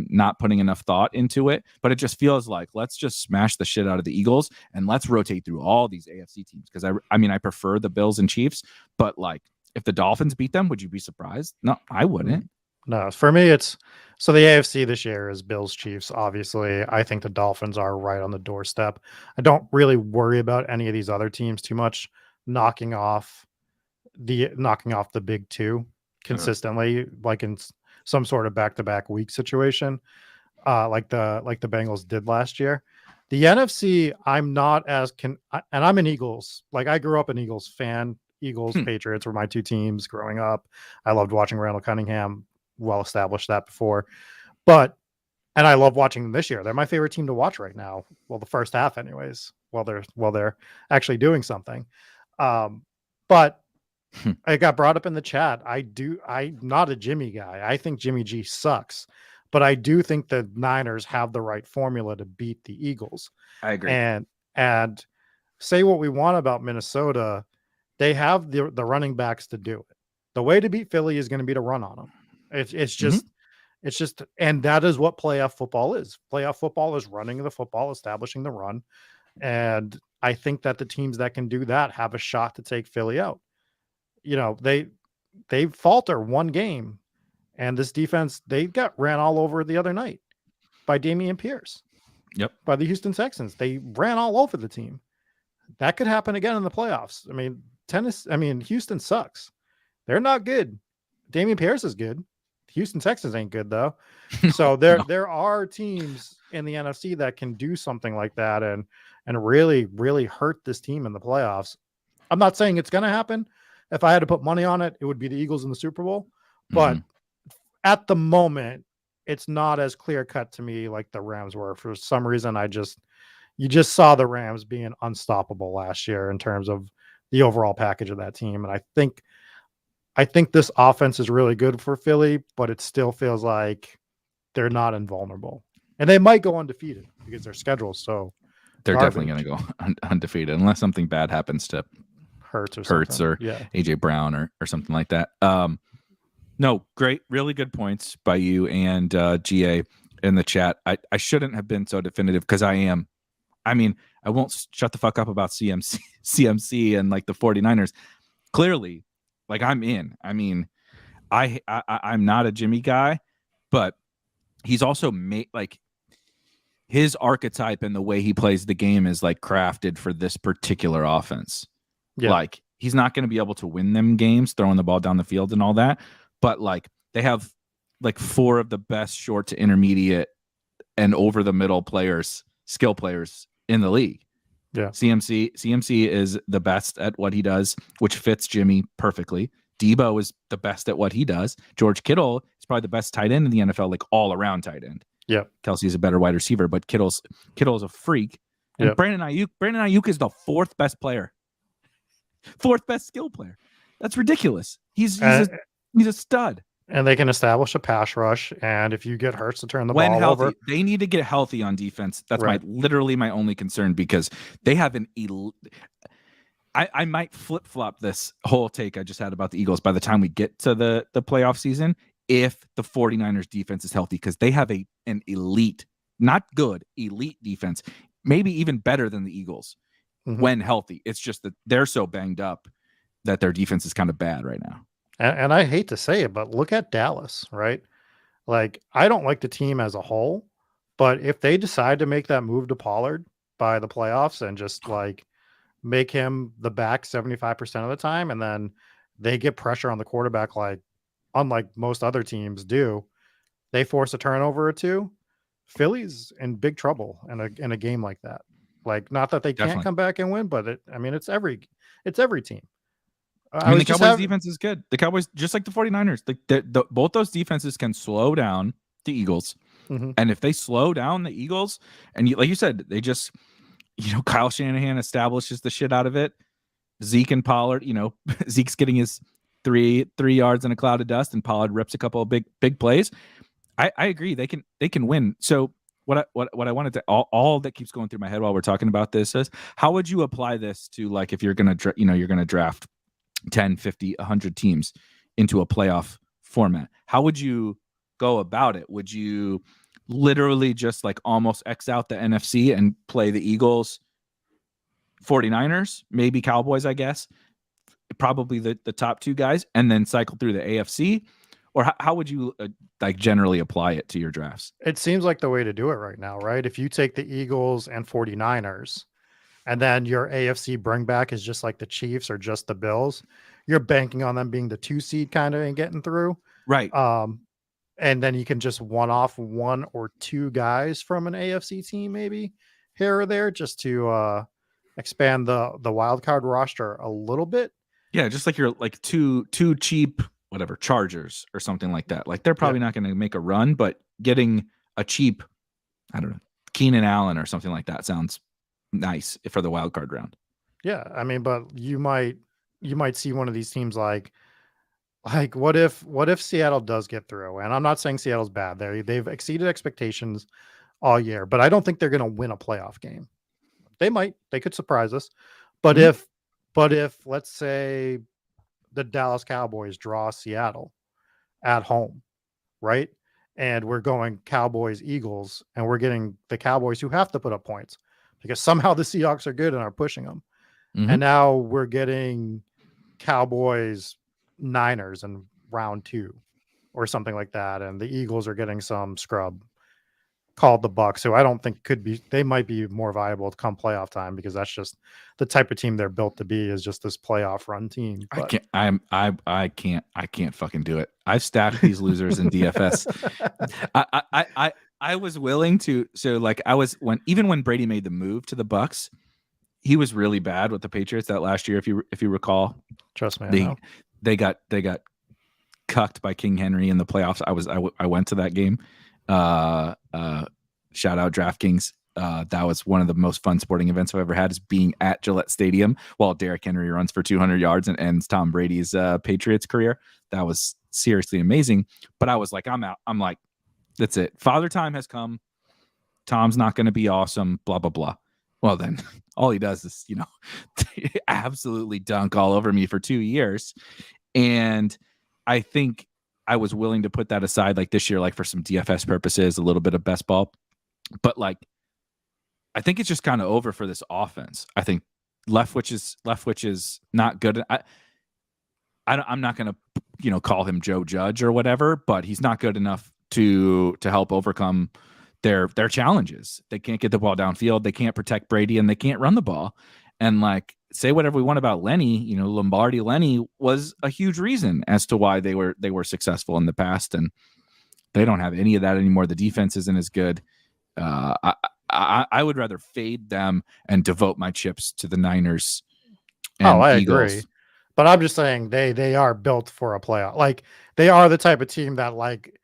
not putting enough thought into it, but it just feels like, let's just smash the shit out of the Eagles and let's rotate through all these AFC teams. Because I prefer the Bills and Chiefs, but like, if the Dolphins beat them, would you be surprised? No, I wouldn't. No, for me, it's so the AFC this year is Bills, Chiefs. Obviously, I think the Dolphins are right on the doorstep. I don't really worry about any of these other teams too much knocking off the big 2 consistently, like in some sort of back-to-back week situation, like the Bengals did last year. The NFC, I'm not as and I'm an Eagles. Like, I grew up an Eagles fan. Eagles, Patriots were my 2 teams growing up. I loved watching Randall Cunningham. Well established that before, and I love watching them this year. They're my favorite team to watch right now. Well, the first half, anyways. While they're actually doing something, but. I got brought up in the chat. I'm not a Jimmy guy. I think Jimmy G sucks, but I do think the Niners have the right formula to beat the Eagles. I agree. And say what we want about Minnesota, they have the running backs to do it. The way to beat Philly is going to be to run on them. It's just, and that is what playoff football is. Playoff football is running the football, establishing the run. And I think that the teams that can do that have a shot to take Philly out. They falter one game, and this defense, they got ran all over the other night by Dameon Pierce. Yep. By the Houston Texans. They ran all over the team. That could happen again in the playoffs. Houston sucks. They're not good. Dameon Pierce is good. Houston Texans ain't good though. So there are teams in the NFC that can do something like that and really, really hurt this team in the playoffs. I'm not saying it's going to happen. If I had to put money on it, it would be the Eagles in the Super Bowl. But at the moment, it's not as clear cut to me like the Rams were. For some reason, you just saw the Rams being unstoppable last year in terms of the overall package of that team. And I think this offense is really good for Philly, but it still feels like they're not invulnerable. And they might go undefeated because their schedule is so they're garbage. Definitely going to go undefeated unless something bad happens to Hurts or AJ Brown or something like that. No, great, really good points by you and GA in the chat. I shouldn't have been so definitive because I am I mean, I won't shut the fuck up about CMC and like the 49ers. Clearly, like I'm in. I mean, I'm not a Jimmy guy, but he's also made like his archetype and the way he plays the game is like crafted for this particular offense. Yeah. Like he's not going to be able to win them games throwing the ball down the field and all that, but like they have like 4 of the best short to intermediate and over the middle players, skill players in the league. Yeah. CMC is the best at what he does, which fits Jimmy perfectly. Debo is the best at what he does. George Kittle is probably the best tight end in the NFL, like all around tight end. Yeah. Kelsey is a better wide receiver, but Kittle's a freak. And Yep. Brandon Ayuk is the 4th best player. 4th best skill player. That's ridiculous. He's a stud. And they can establish a pass rush. And if you get Hurts to turn the When ball healthy, over, they need to get healthy on defense. That's Right. literally my only concern, because they have an I might flip-flop this whole take I just had about the Eagles by the time we get to the playoff season if the 49ers defense is healthy, because they have an elite, not good, elite defense, maybe even better than the Eagles when healthy. It's just that they're so banged up that their defense is kind of bad right now. And I hate to say it, but look at Dallas, right? Like, I don't like the team as a whole, but if they decide to make that move to Pollard by the playoffs and just like make him the back 75% of the time, and then they get pressure on the quarterback, like unlike most other teams do, they force a turnover or two, Philly's in big trouble in a game like that. Like, not that they can't Definitely. come back and win, but it's every team. I mean, the Cowboys defense is good. The Cowboys, just like the 49ers, both those defenses can slow down the Eagles. And if they slow down the Eagles, and like you said, they just, Kyle Shanahan establishes the shit out of it. Zeke and Pollard, Zeke's getting his three yards in a cloud of dust, and Pollard rips a couple of big plays. I agree. They can win. So what I wanted to, all that keeps going through my head while we're talking about this is, how would you apply this to, like, if you're going to draft 10, 50, 100 teams into a playoff format? How would you go about it? Would you literally just like almost X out the NFC and play the Eagles, 49ers, maybe Cowboys, I guess, probably the top 2 guys, and then cycle through the AFC? Or how would you like generally apply it to your drafts? It seems like the way to do it right now, right? If you take the Eagles and 49ers, and then your AFC bring back is just like the Chiefs or just the Bills, you're banking on them being the 2 seed kind of and getting through. Right. And then you can just one-off 1 or 2 guys from an AFC team, maybe here or there, just to expand the wild card roster a little bit. Yeah, just like you're like two cheap, whatever, Chargers or something like that. Like, they're probably not going to make a run, but getting a cheap, I don't know, Keenan Allen or something like that sounds nice for the wild card round. Yeah, I mean, but you might see one of these teams like what if Seattle does get through? And I'm not saying Seattle's bad. They've exceeded expectations all year, but I don't think they're going to win a playoff game. They could surprise us. But if let's say the Dallas Cowboys draw Seattle at home, right? And we're going Cowboys, Eagles, and we're getting the Cowboys who have to put up points because somehow the Seahawks are good and are pushing them. And now we're getting Cowboys, Niners in round 2 or something like that. And the Eagles are getting some scrub called the Bucks, who I don't think they might be more viable to come playoff time, because that's just the type of team they're built to be, is just this playoff run team. But I can't fucking do it. I've stacked these losers in DFS. I was willing to, even when Brady made the move to the Bucks, he was really bad with the Patriots that last year, if you recall. Trust me, they got cucked by King Henry in the playoffs. I went to that game. Shout out DraftKings. That was one of the most fun sporting events I've ever had, is being at Gillette Stadium while Derrick Henry runs for 200 yards and ends Tom Brady's Patriots career. That was seriously amazing. But I was like, I'm out. I'm like, that's it. Father time has come. Tom's not going to be awesome. Blah, blah, blah. Well, then all he does is, absolutely dunk all over me for 2 years. And I think I was willing to put that aside, like this year, like for some DFS purposes, a little bit of best ball. But like, I think it's just kind of over for this offense. I think Leftwich is not good. I'm not going to, call him Joe Judge or whatever, but he's not good enough to help overcome their challenges. They can't get the ball downfield. They can't protect Brady, and they can't run the ball. And like, say whatever we want about Lenny, Lombardi Lenny was a huge reason as to why they were successful in the past, and they don't have any of that anymore. The defense isn't as good. I would rather fade them and devote my chips to the Niners and I Eagles. agree. But I'm just saying they are built for a playoff. Like, they are the type of team that like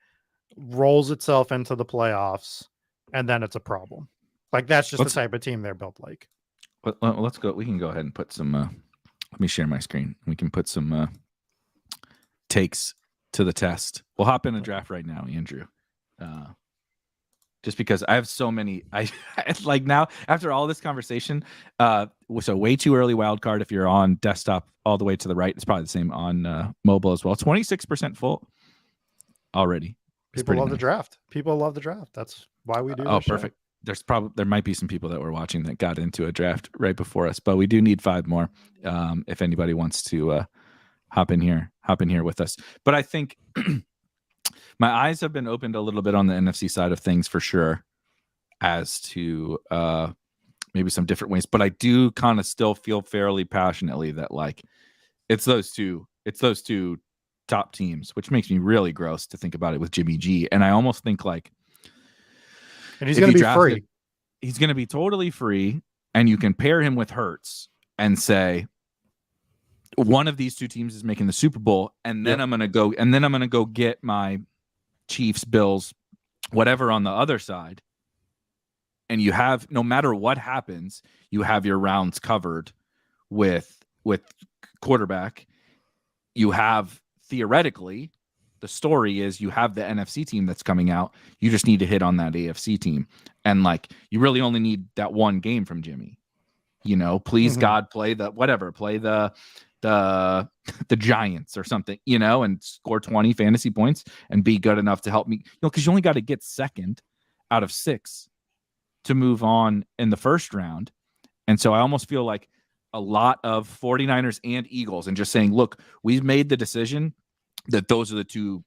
rolls itself into the playoffs and then it's a problem. Like, that's just the type of team they're built like. Let's go. We can go ahead and put some let me share my screen. We can put some takes to the test. We'll hop in a draft right now, Andrew. Just because I have so many, I like now after all this conversation. So Way Too Early Wildcard, if you're on desktop all the way to the right, it's probably the same on mobile as well. 26% full already. People love the draft. People love the draft. That's why we do. Oh, perfect. There might be some people that were watching that got into a draft right before us, but we do need 5 more. If anybody wants to hop in here with us. But I think my eyes have been opened a little bit on the NFC side of things for sure, as to maybe some different ways. But I do kind of still feel fairly passionately that like it's those two top teams, which makes me really gross to think about it with Jimmy G. And I almost think like, and he's going to be free. He's going to be totally free, and you can pair him with Hurts and say, one of these two teams is making the Super Bowl, and then I'm going to go get my Chiefs, Bills, whatever on the other side. And you have, no matter what happens, you have your rounds covered with quarterback. You have, theoretically, the story is you have the NFC team that's coming out. You just need to hit on that AFC team. And like, you really only need that one game from Jimmy. Please God, play the Giants or something, and score 20 fantasy points and be good enough to help me, because you only got to get second out of 6 to move on in the first round. And so I almost feel like a lot of 49ers and Eagles, and just saying, look, we've made the decision that those are the two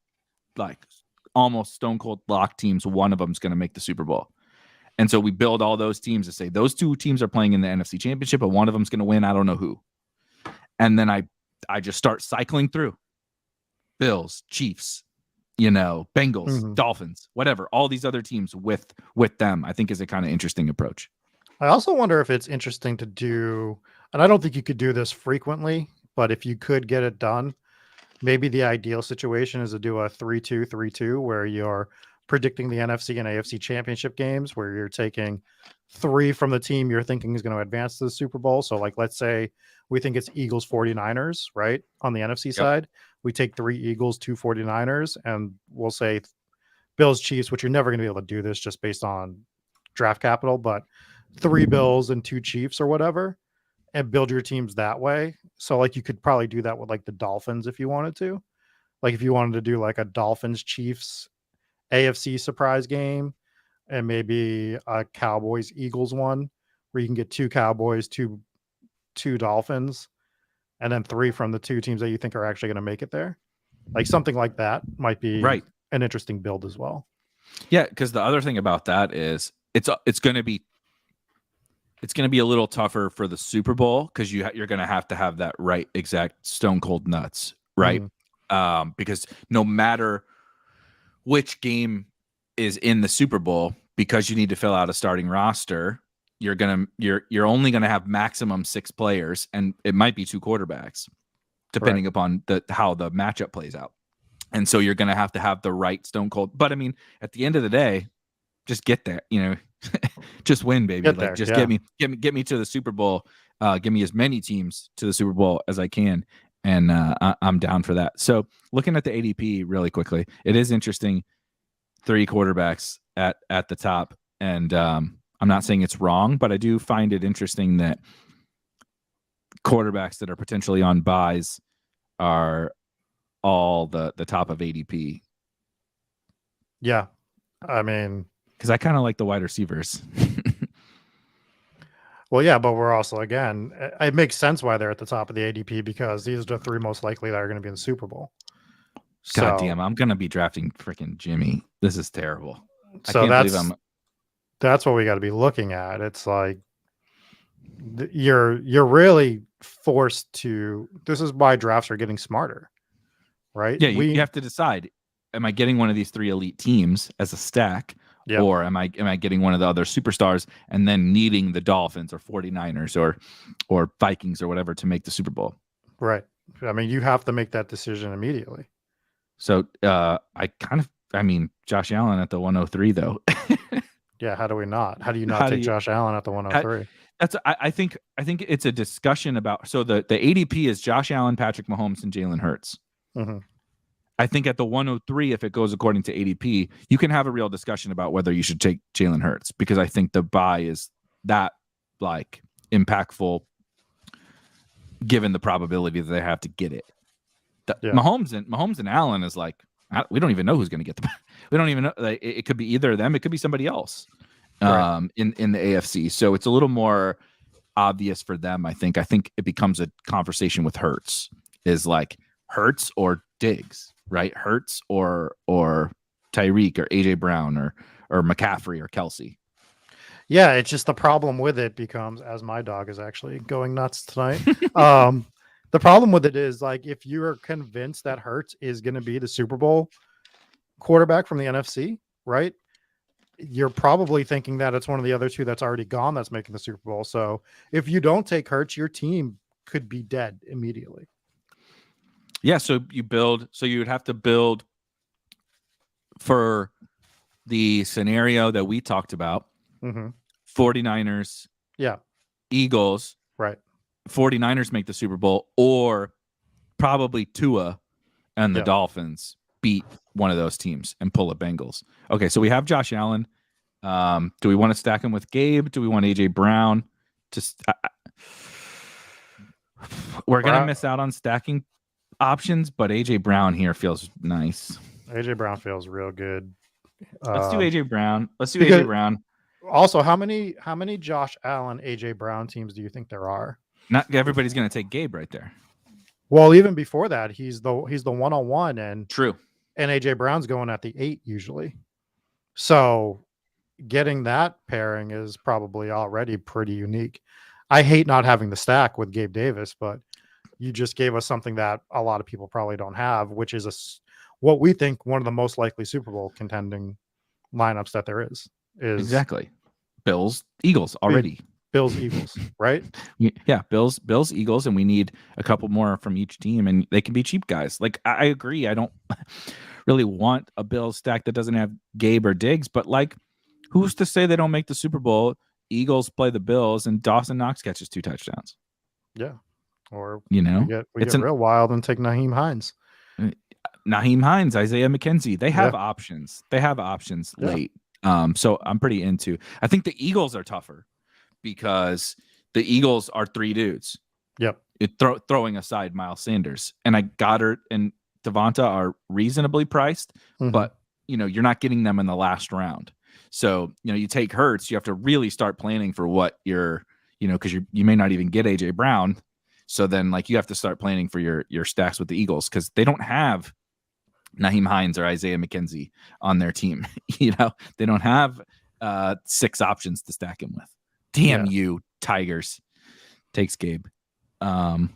like almost stone cold lock teams. One of them is going to make the Super Bowl. And so we build all those teams to say those two teams are playing in the NFC Championship, but one of them is going to win. I don't know who. And then I just start cycling through Bills, Chiefs, Bengals, Dolphins, whatever, all these other teams with them, I think is a kind of interesting approach. I also wonder if it's interesting to do, and I don't think you could do this frequently, but if you could get it done, maybe the ideal situation is to do a 3-2, 3-2, where you're predicting the NFC and AFC championship games, where you're taking 3 from the team you're thinking is going to advance to the Super Bowl. So like, let's say we think it's Eagles 49ers, right? On the NFC side, we take 3 Eagles, 2 49ers, and we'll say Bills Chiefs, which you're never going to be able to do this just based on draft capital, but 3 Bills and 2 Chiefs or whatever, and build your teams that way. So like, you could probably do that with like the Dolphins if you wanted to. Like, if you wanted to do like a Dolphins Chiefs AFC surprise game, and maybe a Cowboys Eagles one, where you can get 2 Cowboys, 2 Dolphins, and then 3 from the 2 teams that you think are actually going to make it there. Like, something like that might be an interesting build as well. Yeah, because the other thing about that is it's going to be a little tougher for the Super Bowl, because you're going to have that right exact stone cold nuts, right? Because no matter which game is in the Super Bowl, because you need to fill out a starting roster, you're only gonna have maximum 6 players, and it might be 2 quarterbacks, depending upon how the matchup plays out. And so you're gonna have to have the right stone cold. But I mean, at the end of the day, just get there, just win, baby. Get me to the Super Bowl. Give me as many teams to the Super Bowl as I can, and I'm down for that. So looking at the ADP really quickly, it is interesting. 3 quarterbacks at the top, and I'm not saying it's wrong, but I do find it interesting that quarterbacks that are potentially on buys are all the top of ADP. Yeah, I mean, because I kind of like the wide receivers. Well, yeah, but we're also, again, it makes sense why they're at the top of the ADP because these are the three most likely that are going to be in the Super Bowl. God damn, I'm gonna be drafting freaking Jimmy. This is terrible. I So can't believe I'm. that's what we got to be looking at. It's like you're really forced to. This is why drafts are getting smarter, right? Yeah, you have to decide: am I getting one of these three elite teams as a stack, or am I getting one of the other superstars and then needing the Dolphins or 49ers or Vikings or whatever to make the Super Bowl? Right. I mean, you have to make that decision immediately. So I mean, Josh Allen at the 103 though. Yeah, how do we not? How do you not take Josh Allen at the 103? I think it's a discussion about. So the ADP is Josh Allen, Patrick Mahomes, and Jalen Hurts. Mm-hmm. I think at the 103, if it goes according to ADP, you can have a real discussion about whether you should take Jalen Hurts, because I think the buy is that like impactful given the probability that they have to get it. Mahomes and Allen is like, we don't even know who's going to get the. We don't even know. Like, it could be either of them. It could be somebody else in the AFC. So it's a little more obvious for them. I think it becomes a conversation with Hurts, is like Hurts or Diggs, right? Hurts or Tyreek or AJ Brown or McCaffrey or Kelsey. Yeah, it's just the problem with it becomes, as my dog is actually going nuts tonight. The problem with it is, like, if you're convinced that Hurts is going to be the Super Bowl quarterback from the NFC, right? You're probably thinking that it's one of the other two that's already gone that's making the Super Bowl. So if you don't take Hurts, your team could be dead immediately. Yeah, so you would have to build for the scenario that we talked about. Mm-hmm. 49ers, Eagles, right? 49ers make the Super Bowl, or probably Tua and the Dolphins beat one of those teams and pull a Bengals. Okay, so we have Josh Allen. Do we want to stack him with Gabe? Do we want AJ Brown? We're going to miss out on stacking options, but AJ Brown here feels nice. AJ Brown feels real good. Let's do AJ Brown. AJ Brown. Also, how many Josh Allen, AJ Brown teams do you think there are? Not everybody's going to take Gabe right there. Well, even before that, he's the 101, and true. And AJ Brown's going at the 8 usually. So getting that pairing is probably already pretty unique. I hate not having the stack with Gabe Davis, but you just gave us something that a lot of people probably don't have, which is what we think one of the most likely Super Bowl contending lineups that there is exactly Bills, Eagles already. Bills, Eagles, right? Yeah, Bills, Eagles, and we need a couple more from each team, and they can be cheap guys. Like, I agree. I don't really want a Bills stack that doesn't have Gabe or Diggs, but like, who's to say they don't make the Super Bowl? Eagles play the Bills, and Dawson Knox catches 2 touchdowns. Yeah, or we get real wild and take Nyheim Hines. Isaiah McKenzie. They have options. They have options late. So I'm pretty into. I think the Eagles are tougher, because the Eagles are 3 dudes. Yep. Throwing aside Miles Sanders, and Goddard and Devonta are reasonably priced, but you're not getting them in the last round. So you take Hurts, you have to really start planning for what you're, because you may not even get AJ Brown. So then like you have to start planning for your stacks with the Eagles, because they don't have Nyheim Hines or Isaiah McKenzie on their team. They don't have 6 options to stack him with. Damn you, Tigers. Takes Gabe. What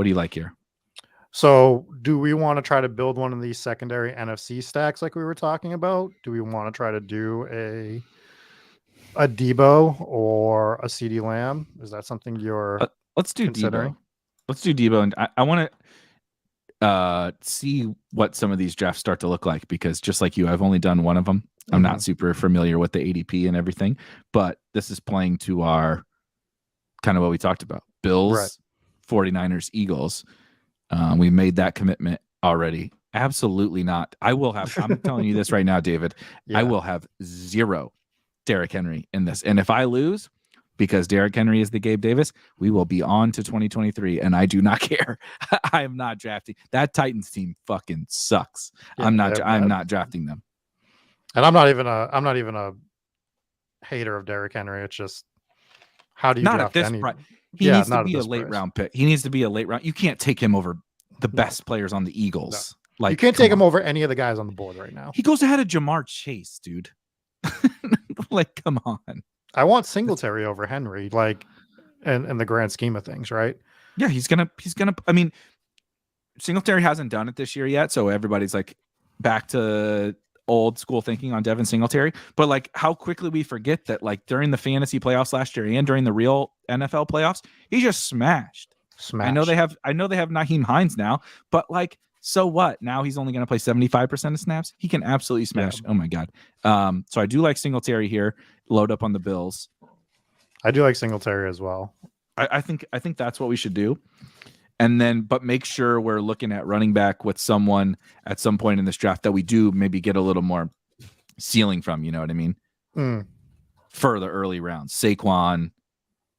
do you like here? So do we want to try to build one of these secondary NFC stacks like we were talking about? Do we want to try to do a Debo or a CeeDee Lamb? Is that something you're let's do considering? Debo. Let's do Debo. And I want to see what some of these drafts start to look like, because just like you, I've only done one of them. I'm not super familiar with the ADP and everything, but this is playing to our kind of what we talked about. Bills, 49ers, Eagles. We made that commitment already. Absolutely not. I'm telling you this right now, David. I will have 0 Derrick Henry in this. And if I lose, because Derrick Henry is the Gabe Davis, we will be on to 2023, and I do not care. I am not drafting. That Titans team fucking sucks. Yeah, I'm not drafting them. And I'm not even a hater of Derrick Henry. It's just How do you Not draft at this any? price. He Yeah, needs to not at be a this late price. round pick. He needs to be a late round. You can't take him over the No. best players on the Eagles. Like You can't come take him on. over any of the guys on the board right now. He goes ahead of Jamar Chase, dude. Like, come on. I want Singletary over Henry, like, in the grand scheme of things, right? Yeah, he's gonna. I mean, Singletary hasn't done it this year yet, so everybody's like back to old school thinking on Devin Singletary. But like, how quickly we forget that, like during the fantasy playoffs last year and during the real NFL playoffs, he just smashed. I know they have Nyheim Hines now, but like, so what? Now he's only going to play 75% of snaps. He can absolutely smash. Yeah. Oh my god. So I do like Singletary here. Load up on the Bills. I do like Singletary as well. I think that's what we should do. And then, but make sure we're looking at running back with someone at some point in this draft that we do maybe get a little more ceiling from. You know what I mean? For the early rounds, Saquon,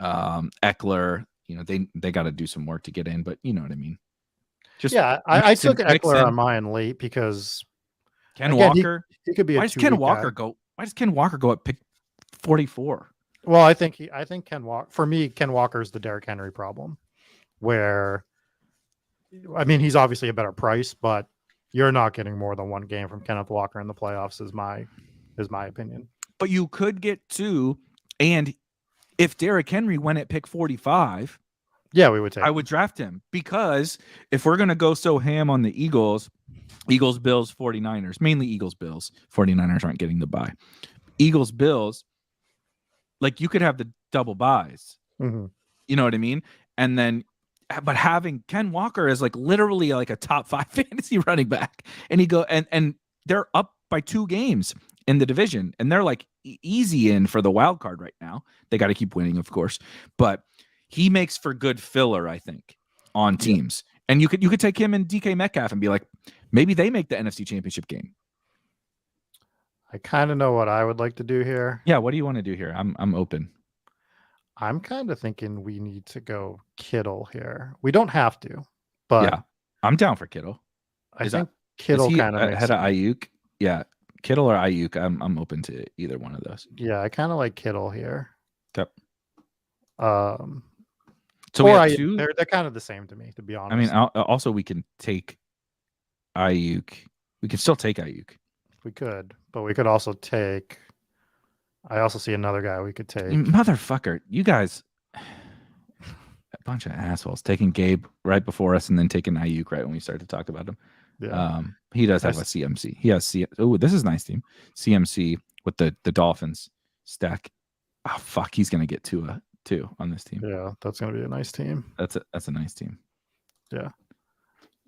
Eckler. You know, they got to do some work to get in, but you know what I mean. Just I took Eckler on mine late because Ken Walker. He could be. Why does Ken Walker go? Why does Ken Walker go at pick 44? Well, I think Ken Walker. For me, Ken Walker is the Derrick Henry problem, where, I mean, he's obviously a better price, but you're not getting more than one game from Kenneth Walker in the playoffs. Is my opinion. But you could get two, and if Derrick Henry went at pick 45, yeah, we would take. I would draft him, because if we're gonna go so ham on the Eagles, Bills, 49ers, mainly Eagles, Bills, 49ers aren't getting the bye. Eagles, Bills, like you could have the double buys. Mm-hmm. You know what I mean? And then, but having Ken Walker as like literally like a top 5 fantasy running back, and and they're up by 2 games in the division, and they're like easy in for the wild card right now. They got to keep winning, of course, but he makes for good filler, I think, on teams. Yeah. And you could take him and DK Metcalf and be like, maybe they make the NFC Championship game. I kind of know what I would like to do here. Yeah, what do you want to do here? I'm open. I'm kind of thinking we need to go Kittle here. We don't have to, but yeah, I'm down for Kittle. I think Kittle kind of ahead of Ayuk. Yeah, Kittle or Ayuk. I'm open to either one of those. Yeah, I kind of like Kittle here. Yep. So we have 2. They're kind of the same to me, to be honest. I mean, also we can take Ayuk. We can still take Ayuk. We could, but we could also take. I also see another guy we could take. Motherfucker, you guys, a bunch of assholes taking Gabe right before us and then taking Ayuk right when we started to talk about him. Yeah. He does have a CMC. He has Oh, this is a nice team. CMC with the Dolphins stack. Oh fuck, he's gonna get two on this team. Yeah, that's gonna be a nice team. That's a nice team. Yeah.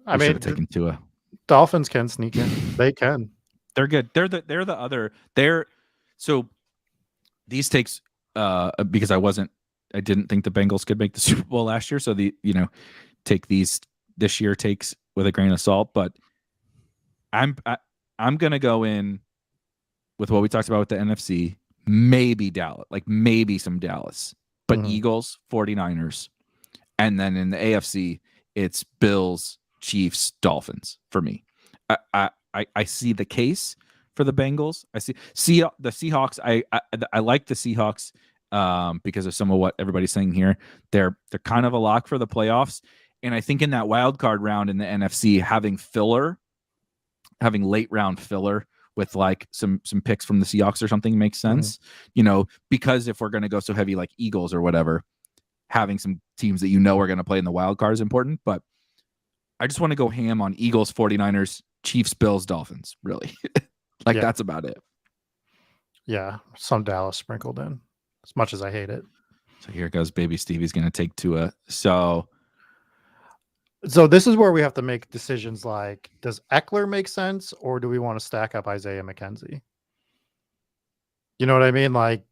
I mean, taking Tua. Dolphins can sneak in. They can. They're good. So these takes because I didn't think the Bengals could make the Super Bowl last year. So take these this year takes with a grain of salt, but I'm gonna go in with what we talked about with the NFC, maybe Dallas, like maybe some Dallas, but Eagles, 49ers, and then in the AFC, it's Bills, Chiefs, Dolphins for me. I see the case for the Bengals. I see the Seahawks. I like the Seahawks because of some of what everybody's saying here. They're kind of a lock for the playoffs, and I think in that wild card round in the NFC, having late round filler with like some picks from the Seahawks or something makes sense. Because if we're going to go so heavy like Eagles or whatever, having some teams that are going to play in the wild card is important. But I just want to go ham on Eagles, 49ers, Chiefs, Bills, Dolphins, really. That's about it. Yeah, some Dallas sprinkled in, as much as I hate it. So here goes baby Stevie's going to take Tua. So this is where we have to make decisions like, does Eckler make sense, or do we want to stack up Isaiah McKenzie? You know what I mean? Like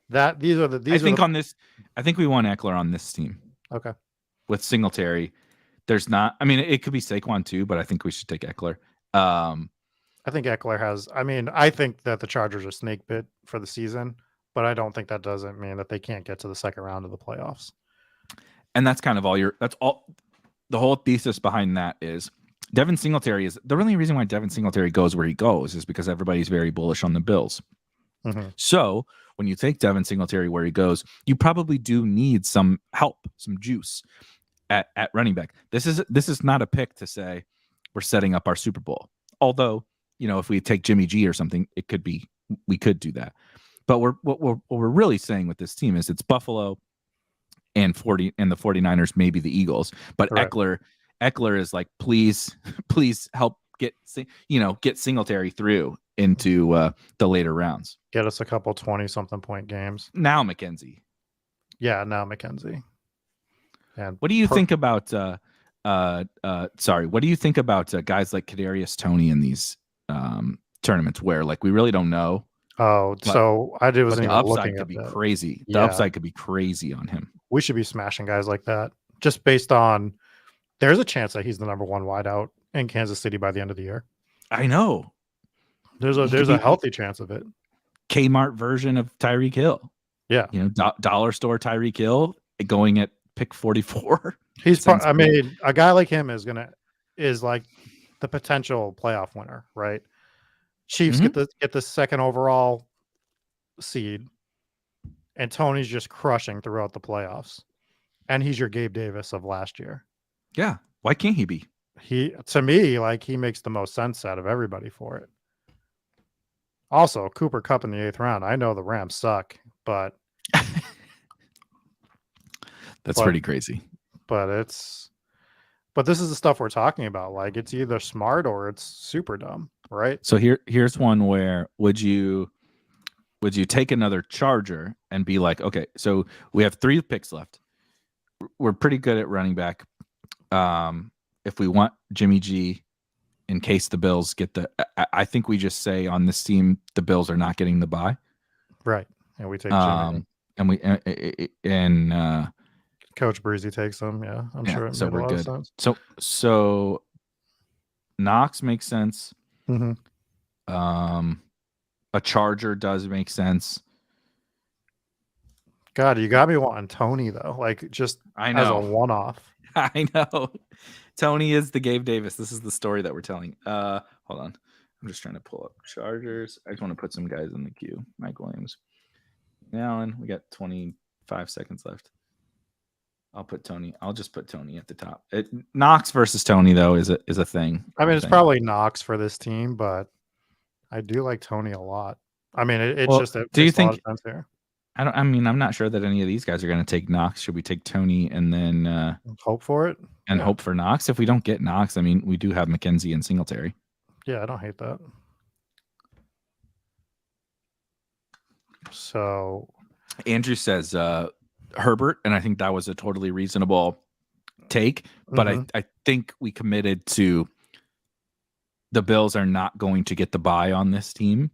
that. I think we want Eckler on this team. Okay. With Singletary. There's not. I mean, it could be Saquon too, but I think we should take Eckler. I think Eckler has. I mean, I think that the Chargers are snake bit for the season, but I don't think that doesn't mean that they can't get to the second round of the playoffs. And that's kind of that's all. The whole thesis behind that is Devin Singletary is the only reason why Devin Singletary goes where he goes is because everybody's very bullish on the Bills. Mhm. So when you take Devin Singletary where he goes, you probably do need some help, some juice at running back. This is not a pick to say we're setting up our Super Bowl. Although, if we take Jimmy G or something, we could do that. But what we're really saying with this team is it's Buffalo and the 49ers, maybe the Eagles. But Right. Eckler is like, please help get Singletary through into the later rounds. Get us a couple 20-something point games. Now McKenzie. Yeah, now McKenzie. And what do you think about what do you think about guys like Kadarius Toney in these tournaments where like we really don't know? So I wasn't the even upside looking could at be that. crazy. The Yeah. upside could be crazy on him. We should be smashing guys like that just based on there's a chance that he's the number one wideout in Kansas City by the end of the year. I know. There's a healthy chance of it. Kmart version of Tyreek Hill. Yeah. Dollar store Tyreek Hill going at pick 44. A guy like him is like the potential playoff winner, right? Chiefs get the second overall seed, and Tony's just crushing throughout the playoffs, and he's your Gabe Davis of last year. Yeah, why can't he be? To me, like he makes the most sense out of everybody for it. Also, Cooper Kupp in the 8th round. I know the Rams suck, but that's pretty crazy. But this is the stuff we're talking about. Like it's either smart or it's super dumb, right? So here's one where would you take another Charger and be like, okay, so we have 3 picks left. We're pretty good at running back. If we want Jimmy G, in case the Bills get I think we just say on this team the Bills are not getting the bye, right? And we take Jimmy, and Coach Breezy takes them. Yeah, I'm sure. So we're good. So Knox makes sense. Mm-hmm. A Charger does make sense. God, you got me wanting Tony though. Like just as a one-off. I know. Tony is the Gabe Davis. This is the story that we're telling. Hold on. I'm just trying to pull up Chargers. I just want to put some guys in the queue. Mike Williams. Allen, we got 25 seconds left. I'll just put Tony at the top. Knox versus Tony though is a thing. I mean, it's probably Knox for this team, but I do like Tony a lot. I mean, do you think? Here. I'm not sure that any of these guys are going to take Knox. Should we take Tony and then hope for it and hope for Knox? If we don't get Knox, I mean, we do have McKenzie and Singletary. Yeah, I don't hate that. So Andrew says Herbert, and I think that was a totally reasonable take. But I think we committed to the Bills are not going to get the bye on this team.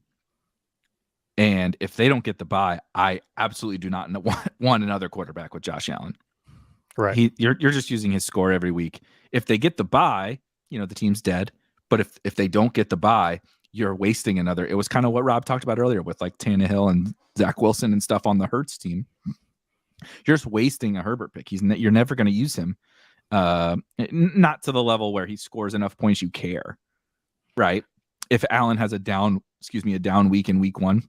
And if they don't get the bye, I absolutely do not want another quarterback with Josh Allen. Right. You're just using his score every week. If they get the bye, the team's dead. But if they don't get the bye, you're wasting another. It was kind of what Rob talked about earlier with like Tannehill and Zach Wilson and stuff on the Hurts team. You're just wasting a Herbert pick. You're never going to use him. Not to the level where he scores enough points you care. Right. If Allen has a down week in week 1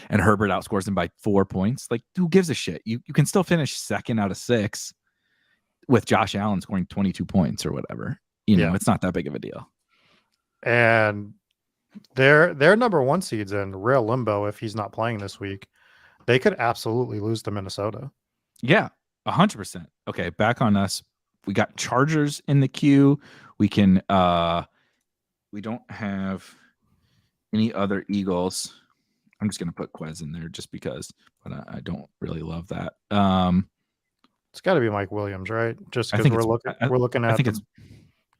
and Herbert outscores him by 4 points, like who gives a shit? You can still finish 2nd out of 6 with Josh Allen scoring 22 points or whatever. It's not that big of a deal. And their number 1 seeds in real limbo if he's not playing this week. They could absolutely lose to Minnesota. Yeah, 100%. Okay, back on us. We got Chargers in the queue. We can we don't have any other Eagles. I'm just going to put Quez in there just because, but I don't really love that. It's got to be Mike Williams, right? Just because we're looking at the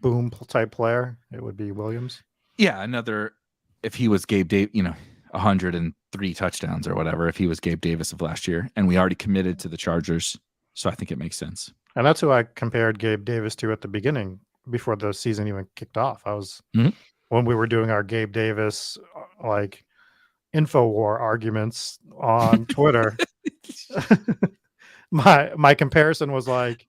boom type player, it would be Williams. Yeah, if he was Gabe Davis, 103 touchdowns or whatever, if he was Gabe Davis of last year, and we already committed to the Chargers, so I think it makes sense. And that's who I compared Gabe Davis to at the beginning before the season even kicked off. I was when we were doing our Gabe Davis like InfoWar arguments on Twitter. my comparison was like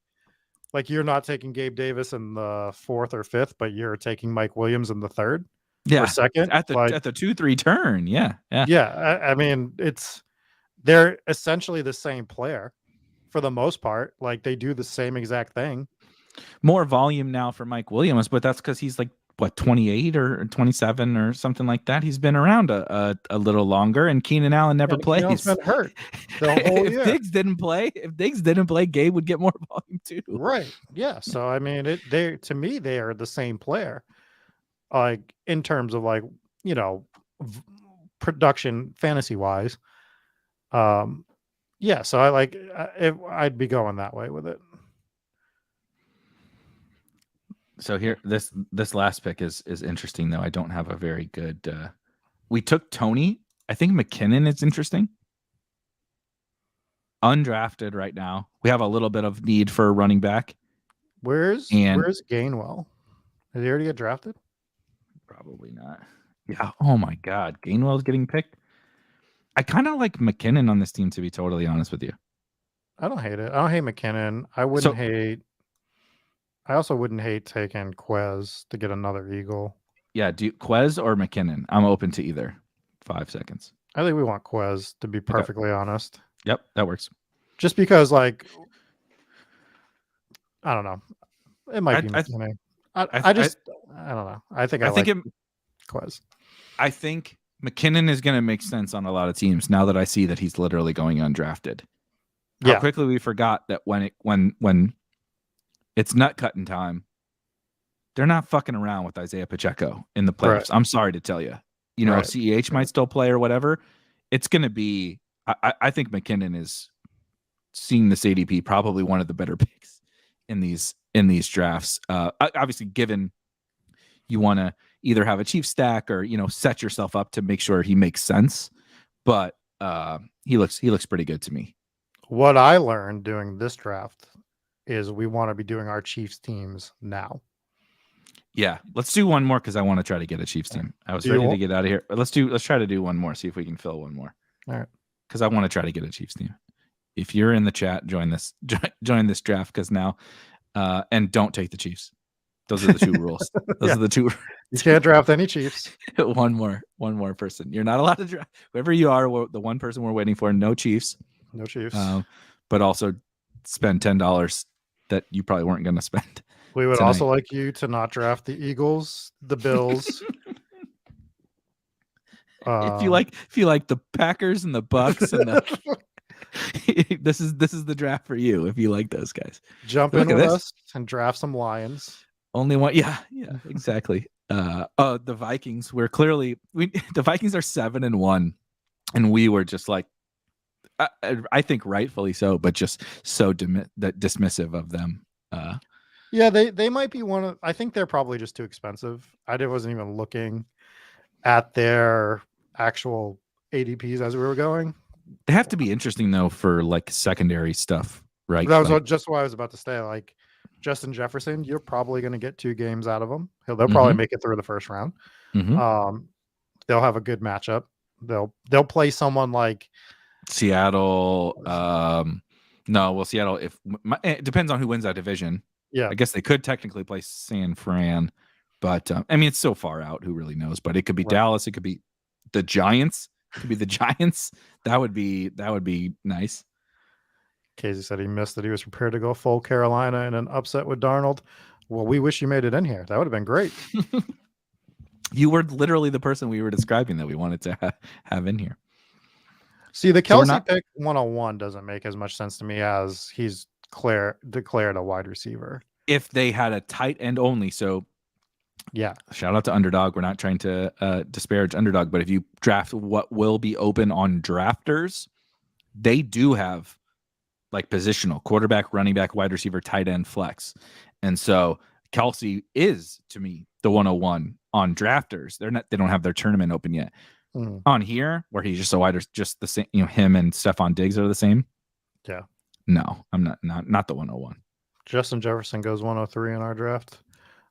you're not taking Gabe Davis in the 4th or 5th, but you're taking Mike Williams in the 3rd. Yeah, for second. at the 2-3 turn. Yeah. I mean, they're essentially the same player for the most part. Like they do the same exact thing. More volume now for Mike Williams, but that's because he's like what 28 or 27 or something like that. He's been around a little longer, and Keenan Allen never plays. Keenan Allen's been hurt the whole year. If Diggs didn't play, Gabe would get more volume too. Right. Yeah. So I mean, to me they are the same player. Like in terms of like, you know, production fantasy wise. Yeah, so I'd be going that way with it. So here, this last pick is interesting though. I don't have a very good. We took Tony. I think McKinnon is interesting. Undrafted right now. We have a little bit of need for a running back. Where's Gainwell? Did he already get drafted? Probably not. Yeah. Oh my God, Gainwell's getting picked. I kind of like McKinnon on this team, to be totally honest with you. I don't hate it. I don't hate McKinnon. I also wouldn't hate taking Quez to get another Eagle. Yeah, Quez or McKinnon? I'm open to either. 5 seconds. I think we want Quez, to be perfectly honest. Yep, that works. Just because, like, I don't know. It might be McKinnon. I don't know. I think Quez. I think McKinnon is going to make sense on a lot of teams now that I see that he's literally going undrafted. How quickly we forgot that when it's nut cutting time, they're not fucking around with Isaiah Pacheco in the playoffs. Right. I'm sorry to tell you. You know, CEH might still play or whatever. It's going to be. I think McKinnon is seeing this ADP probably one of the better picks in these drafts. Obviously, given you want to either have a chief stack or set yourself up to make sure he makes sense, but he looks pretty good to me. What I learned doing this draft is we want to be doing our Chiefs teams now. Yeah, let's do one more because I want to try to get a Chiefs team. I was ready to get out of here. But let's try to do one more. See if we can fill one more. All right. Because I want to try to get a Chiefs team. If you're in the chat, join this draft because now, and don't take the Chiefs. Those are the two rules. Those are the two. You can't draft any Chiefs. One more person. You're not allowed to draft. Whoever you are, the one person we're waiting for. No Chiefs. No Chiefs. But also spend $10 that you probably weren't going to spend. We would also like you to not draft the Eagles, the Bills. If you like the Packers and the Bucks and the this is the draft for you if you like those guys. Jump in with us and draft some Lions. Only one, yeah, exactly. The Vikings. The Vikings are 7-1, and we were just like, I think rightfully so, but just so dismissive of them. Yeah, they might be one of. I think they're probably just too expensive. I wasn't even looking at their actual ADPs as we were going. They have to be interesting though for like secondary stuff, right? That was just what I was about to say. Like Justin Jefferson, you're probably going to get 2 games out of him. They'll probably make it through the first round. They'll have a good matchup. They'll play someone like Seattle. Seattle. It depends on who wins that division. Yeah, I guess they could technically play San Fran, but I mean it's so far out. Who really knows? But it could be Dallas. It could be the Giants. It could be the Giants. That would be nice. Casey said he missed that he was prepared to go full Carolina in an upset with Darnold. Well, we wish you made it in here. That would have been great. You were literally the person we were describing that we wanted to have in here. See, the Kelsey pick 101 doesn't make as much sense to me as he's declared a wide receiver. If they had a tight end only, so yeah, shout out to Underdog. We're not trying to disparage Underdog, but if you draft what will be open on drafters, they do have like positional quarterback, running back, wide receiver, tight end, flex. And so Kelsey is to me the 101 on drafters. They don't have their tournament open yet. On here, where he's just a wider, just the same, him and Stephon Diggs are the same. Yeah. No, I'm not the 101. Justin Jefferson goes 103 in our draft.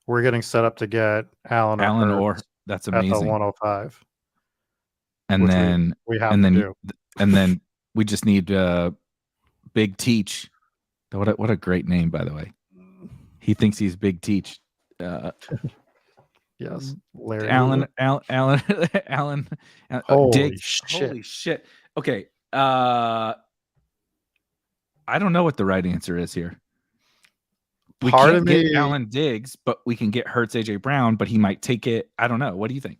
We're getting set up to get Allen or that's amazing. At the 105. And then and then we just need Big Teach. What a great name, by the way. He thinks he's Big Teach. Yes, Larry Allen, Hoover. Allen, Holy Diggs. shit! Holy shit. Okay. I don't know what the right answer is here. We Part of can't get me. Allen Diggs, but we can get Hurts AJ Brown, but he might take it. I don't know. What do you think?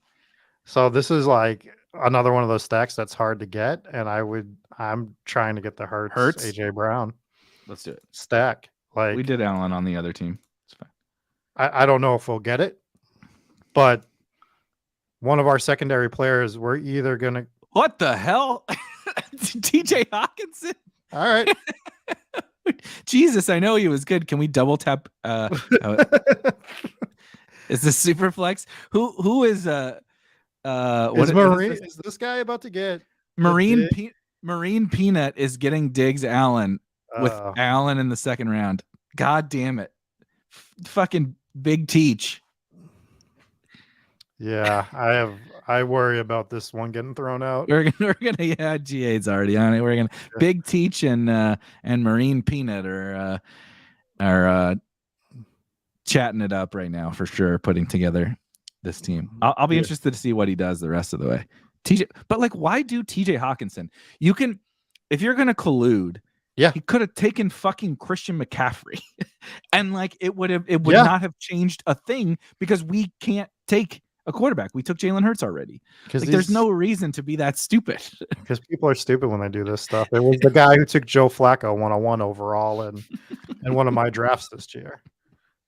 So this is like another one of those stacks that's hard to get, and I'm trying to get the Hurts AJ Brown Let's do it. stack. Like We did Allen on the other team. It's fine. I don't know if we'll get it, but one of our secondary players, we're either gonna. What the hell? TJ Hawkinson? All right. Jesus, I know he was good. Can we double tap? Is this super flex? Who is Is Marine? Is this guy about to get Marine Peanut is getting Diggs Allen with Oh. Allen in the second round. God damn it. Fucking Big Teach. Yeah, I worry about this one getting thrown out. We're gonna yeah, GA's already on it. We're gonna Big Teach and Marine Peanut are chatting it up right now for sure, putting together this team. I'll be interested to see what he does the rest of the way. TJ, but like, why do TJ Hawkinson? You can, if you're gonna collude, yeah, he could have taken fucking Christian McCaffrey, and like it would not have changed a thing because we can't take a quarterback. We took Jalen Hurts already. Like, there's no reason to be that stupid. Because people are stupid when they do this stuff. It was the guy who took Joe Flacco 101 overall in one of my drafts this year.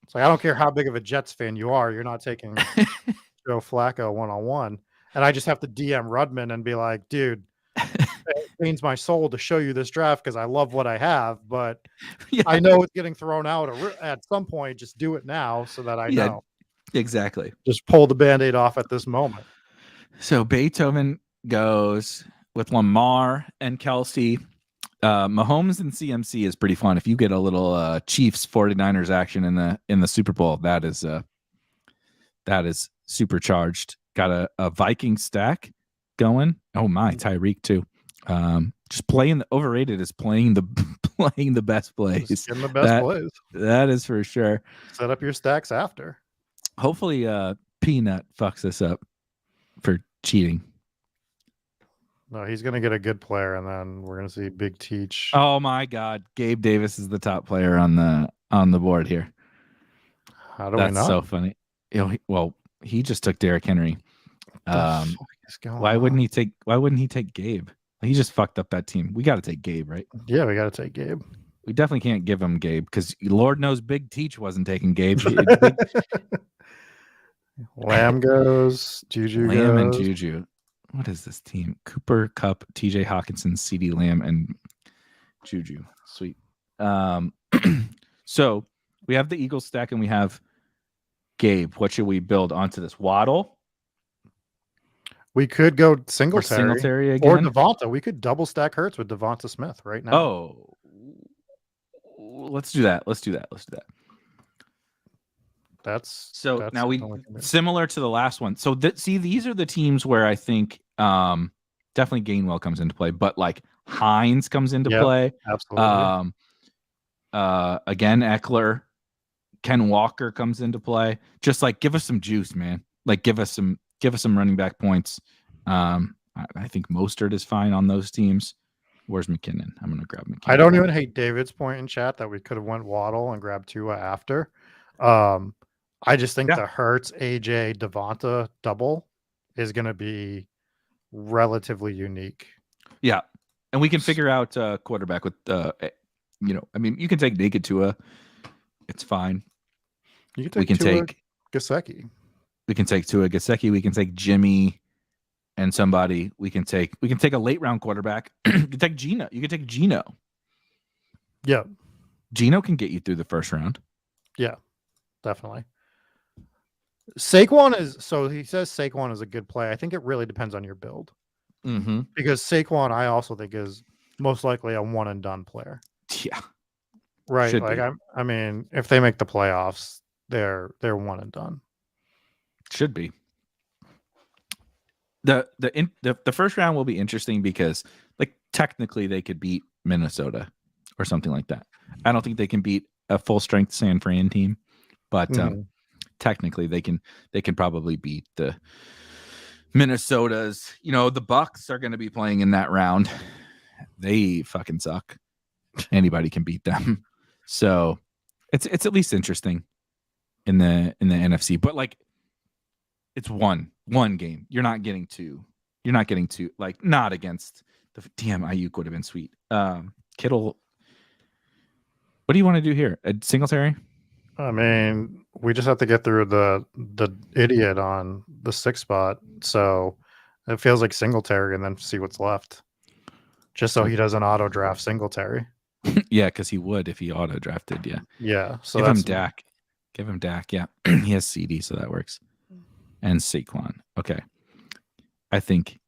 It's like, I don't care how big of a Jets fan you are, you're not taking Joe Flacco 101. And I just have to DM Rudman and be like, dude, it pains my soul to show you this draft because I love what I have, but I know it's getting thrown out at some point. Just do it now so that I know. Exactly. Just pull the Band-Aid off at this moment. So Beethoven goes with Lamar and Kelsey. Mahomes and CMC is pretty fun. If you get a little Chiefs 49ers action in the Super Bowl, that is supercharged. Got a Viking stack going. Oh my, Tyreek too. Just playing the overrated is playing the best plays. Just getting the best plays. That is for sure. Set up your stacks after. Hopefully Peanut fucks us up for cheating. No, he's going to get a good player, and then we're going to see Big Teach. Oh my God, Gabe Davis is the top player on the board here. How do we know? That's so funny. He just took Derrick Henry. Why wouldn't he take Gabe? He just fucked up that team. We got to take Gabe, right? Yeah, we got to take Gabe. We definitely can't give him Gabe because Lord knows Big Teach wasn't taking Gabe. Lamb goes, Juju Lamb goes. and Juju. What is this team? Cooper, Kupp, TJ Hawkinson, CeeDee Lamb, and Juju. Sweet. So we have the Eagles stack and we have Gabe. What should we build onto this? Waddle? We could go Singletary again. Or Devonta. We could double stack Hurts with Devonta Smith right now. Oh, let's do that. Now similar to the last one. So these are the teams where I think definitely Gainwell comes into play, but like Hines comes into play. Absolutely. Again, Eckler, Ken Walker comes into play. Just like give us some juice, man. Like give us some running back points. I think Mostert is fine on those teams. Where's McKinnon? I'm gonna grab McKinnon. I don't even hate David's point in chat that we could have went Waddle and grabbed Tua after. I just think the Hurts, AJ, Devonta double is going to be relatively unique. Yeah. And we can figure out quarterback with, you can take naked Tua. It's fine. We can take Gesicki. We can take Tua Gesicki. We can take Jimmy and somebody. We can take a late round quarterback. You can take Geno. Yeah. Geno can get you through the first round. Yeah, definitely. Saquon he says Saquon is a good play. I think it really depends on your build. Mm-hmm. Because Saquon, I also think is most likely a one and done player. Yeah. Right. I mean, if they make the playoffs, they're one and done. Should be. The first round will be interesting because like technically they could beat Minnesota or something like that. I don't think they can beat a full strength San Fran team, but technically they can probably beat the Minnesotas. The Bucks are going to be playing in that round. They fucking suck. Anybody can beat them. So it's at least interesting in the NFC. But like, it's one game. You're not getting two. Like, not against the damn Ayuk would have been sweet. Kittle. What do you want to do here? A Singletary? I mean, we just have to get through the idiot on the 6th spot. So it feels like Singletary, and then see what's left. Just so he doesn't auto draft Singletary. Yeah, because he would if he auto drafted. Yeah. Yeah. So give him Dak. Give him Dak. Yeah. He has CD, so that works. And Saquon. Okay. I think.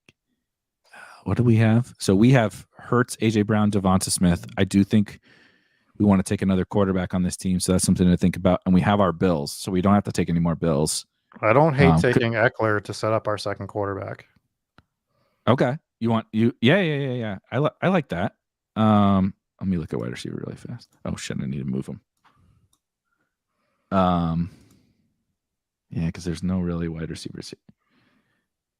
What do we have? So we have Hurts, AJ Brown, Devonta Smith. I do think we want to take another quarterback on this team, so that's something to think about. And we have our Bills, so we don't have to take any more Bills. I don't hate taking Eckler to set up our second quarterback. Okay. Yeah. I like that. Let me look at wide receiver really fast. Oh shit, I need to move him. Yeah, because there's no really wide receivers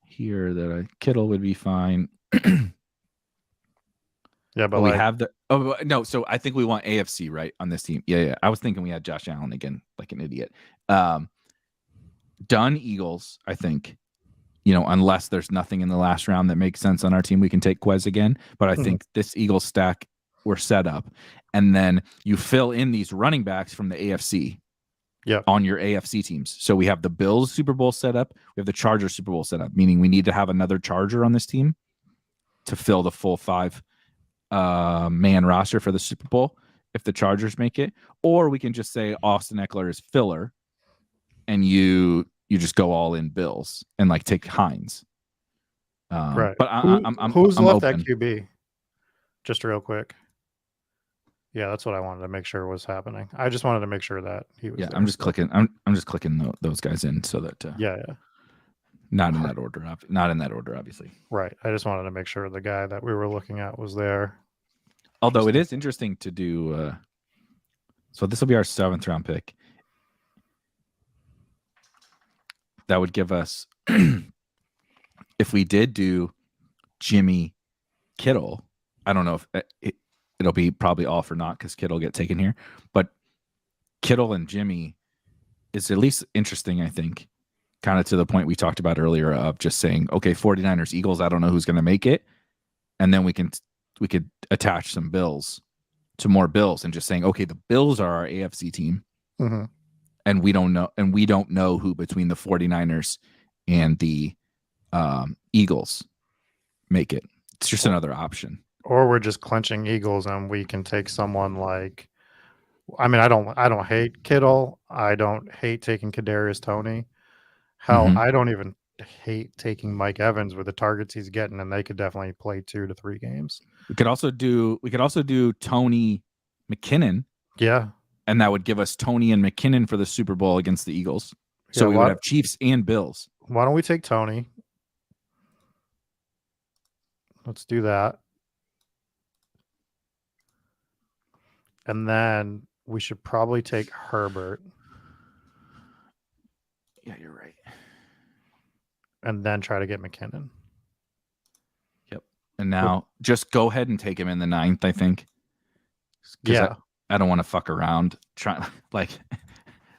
here that Kittle would be fine. Yeah, but we have the no. So I think we want AFC right on this team. Yeah. I was thinking we had Josh Allen again, like an idiot. Done Eagles. I think, unless there's nothing in the last round that makes sense on our team, we can take Quez again. But I think this Eagles stack we're set up, and then you fill in these running backs from the AFC. Yeah. On your AFC teams. So we have the Bills Super Bowl set up. We have the Chargers Super Bowl set up, meaning we need to have another Charger on this team to fill the full 5 man roster for the Super Bowl if the Chargers make it. Or we can just say Austin Eckler is filler and you just go all in Bills and like take Hines. Right. But who's I'm left open. at QB? Just real quick. Yeah, that's what I wanted to make sure was happening. I just wanted to make sure that he was. Yeah, there. I'm just clicking. I'm just clicking those guys in so that. Yeah. Not in that order. Not in that order, obviously. Right. I just wanted to make sure the guy that we were looking at was there. Although it is interesting to do. So this will be our 7th round pick. That would give us, if we did do Jimmy Kittle, I don't know if it'll be probably all for naught because Kittle will get taken here. But Kittle and Jimmy is at least interesting, I think, kind of to the point we talked about earlier of just saying, okay, 49ers, Eagles, I don't know who's going to make it. And then we could attach some Bills to more Bills and just saying, okay, the Bills are our AFC team. Mm-hmm. And we don't know who between the 49ers and the Eagles make it. It's just another option. Or we're just clenching Eagles and we can take someone like, I mean, I don't hate Kittle. I don't hate taking Kadarius Toney. Hell, I don't even hate taking Mike Evans with the targets he's getting, and they could definitely play 2 to 3 games. We could also do Toney McKinnon. Yeah. And that would give us Toney and McKinnon for the Super Bowl against the Eagles. So yeah, we would have Chiefs and Bills. Why don't we take Toney? Let's do that. And then we should probably take Herbert. Yeah, you're right. And then try to get McKinnon. Yep. And now just go ahead and take him in the 9th, I think. Yeah. I don't want to fuck around.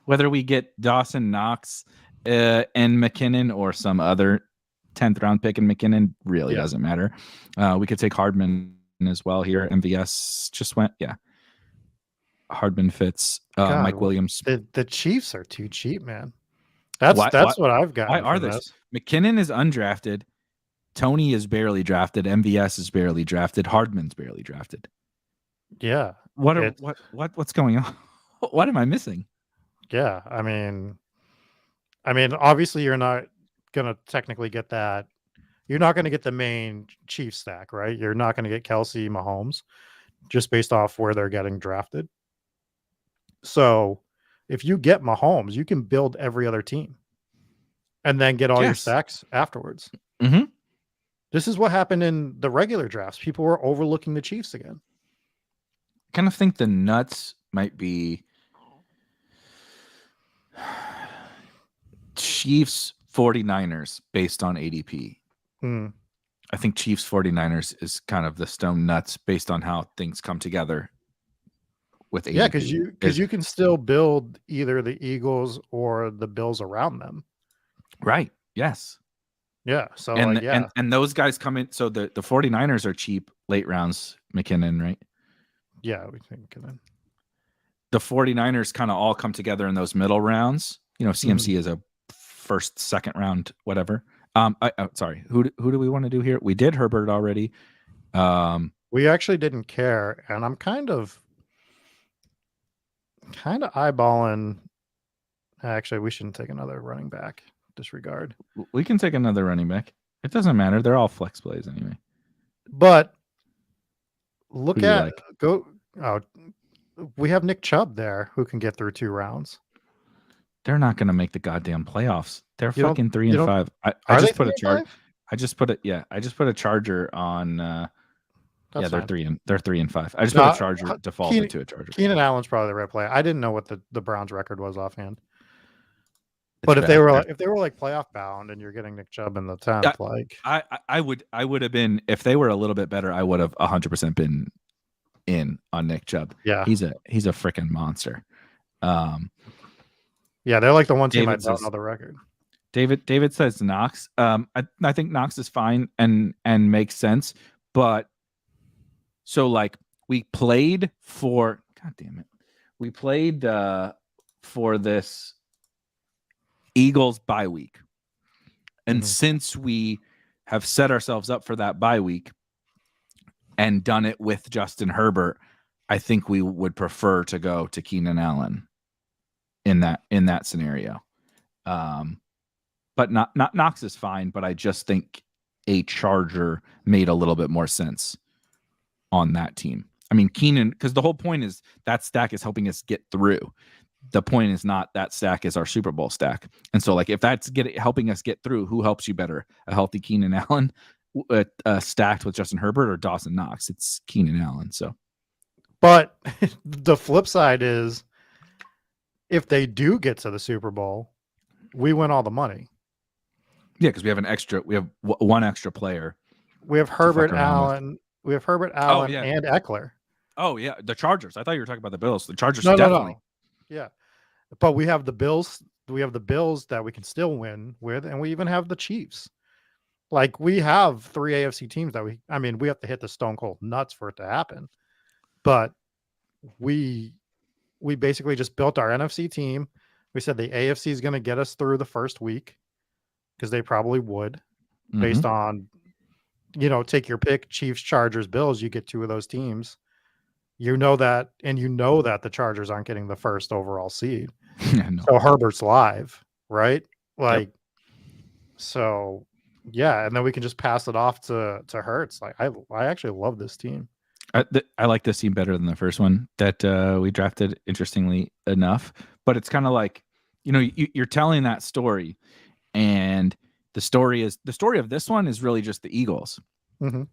Whether we get Dawson Knox and McKinnon or some other 10th round pick in McKinnon really doesn't matter. We could take Hardman as well here. MVS just went. Yeah. Hardman fits. Mike Williams. The Chiefs are too cheap, man. That's what I've got. Why are this? McKinnon is undrafted. Toney is barely drafted. MVS is barely drafted. Hardman's barely drafted. Yeah. What's going on? What am I missing? Yeah. I mean, obviously you're not going to technically get that. You're not going to get the main Chiefs stack, right? You're not going to get Kelsey, Mahomes just based off where they're getting drafted. So if you get Mahomes, you can build every other team and then get all your stacks afterwards. Mm-hmm. This is what happened in the regular drafts. People were overlooking the Chiefs again. I kind of think the nuts might be Chiefs 49ers based on ADP. Hmm. I think Chiefs 49ers is kind of the stone nuts based on how things come together with ADP. Yeah, because you can still build either the Eagles or the Bills around them. Right. Yes. Yeah. So And yeah. and those guys come in. So the 49ers are cheap late rounds, McKinnon, right? Yeah, we think The 49ers kind of all come together in those middle rounds. CMC is a first, second round, whatever. Sorry. Who do we want to do here? We did Herbert already. We actually didn't care, and I'm kind of eyeballing. Actually, we shouldn't take another running back. Disregard. We can take another running back. It doesn't matter. They're all flex plays anyway. But look at like? go. Oh, we have Nick Chubb there who can get through 2 rounds. They're not going to make the goddamn playoffs. They're You fucking 3-5. I just put a charge. I just put it. Yeah, I just put a Charger on. That's they're fine. 3-5. I just put a Charger defaulted to a Charger. Keenan Allen's probably the right play. I didn't know what the Browns record was offhand. But if they were like playoff bound and you're getting Nick Chubb in the 10th, like I would have been, if they were a little bit better, I would have 100% been in on Nick Chubb. Yeah, he's a freaking monster. Yeah, they're like the one team I don't know the record. David says Knox. I think Knox is fine and makes sense, but so like we played for for this Eagles bye week. And since we have set ourselves up for that bye week and done it with Justin Herbert, I think we would prefer to go to Keenan Allen in that scenario. But not Knox is fine, but I just think a Charger made a little bit more sense on that team. I mean, Keenan, because the whole point is that stack is helping us get through. The point is not that stack is our Super Bowl stack. And so like if that's helping us get through, who helps you better? A healthy Keenan Allen stacked with Justin Herbert or Dawson Knox? It's Keenan Allen. So, but the flip side is if they do get to the Super Bowl, we win all the money. Yeah, because we have one extra player. We have Herbert Allen. We have Herbert Allen and Eckler. Oh yeah, the Chargers. I thought you were talking about the Bills. The Chargers definitely. No. Yeah, but we have the Bills. We have the Bills that we can still win with, and we even have the Chiefs. Like we have 3 AFC teams that we have to hit the stone cold nuts for it to happen. But we basically just built our NFC team. We said the AFC is going to get us through the first week because they probably would, based on, take your pick, Chiefs, Chargers, Bills. You get 2 of those teams. You know that, and the Chargers aren't getting the first overall seed. No. So Herbert's live, right? Like, So, yeah, and then we can just pass it off to Hurts. Like, I actually love this team. I like this team better than the first one that we drafted, interestingly enough. But it's kind of like, you're telling that story, and the story of this one is really just the Eagles. Mm-hmm.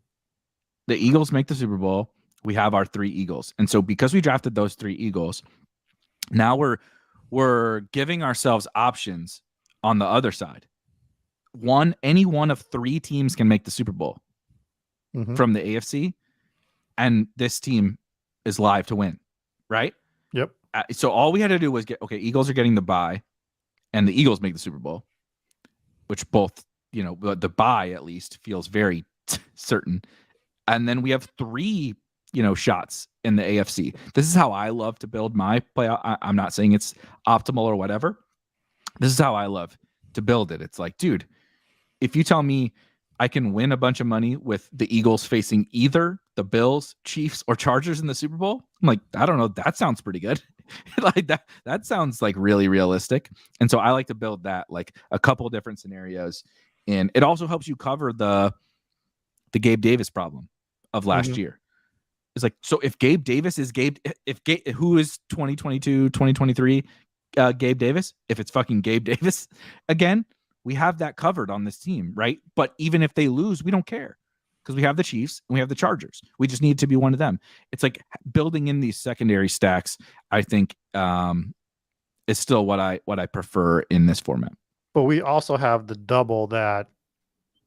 The Eagles make the Super Bowl. We have our 3 Eagles. And so because we drafted those 3 Eagles, now we're giving ourselves options on the other side. Any one of 3 teams can make the Super Bowl from the AFC, and this team is live to win, right? Yep. So all we had to do was Eagles are getting the bye, and the Eagles make the Super Bowl, which both, the bye at least feels very certain. And then we have 3 shots in the AFC. This is how I love to build my play. I'm not saying it's optimal or whatever. This is how I love to build it. It's like, dude, if you tell me I can win a bunch of money with the Eagles facing either the Bills, Chiefs, or Chargers in the Super Bowl, I'm like, I don't know. That sounds pretty good. Like that sounds like really realistic. And so I like to build that, like a couple different scenarios. And it also helps you cover the Gabe Davis problem of last year. It's like, so if Gabe Davis is who is 2022, 2023 Gabe Davis? If it's fucking Gabe Davis again, we have that covered on this team, right? But even if they lose, we don't care because we have the Chiefs and we have the Chargers. We just need to be one of them. It's like building in these secondary stacks, I think, is still what I prefer in this format. but we also have the double that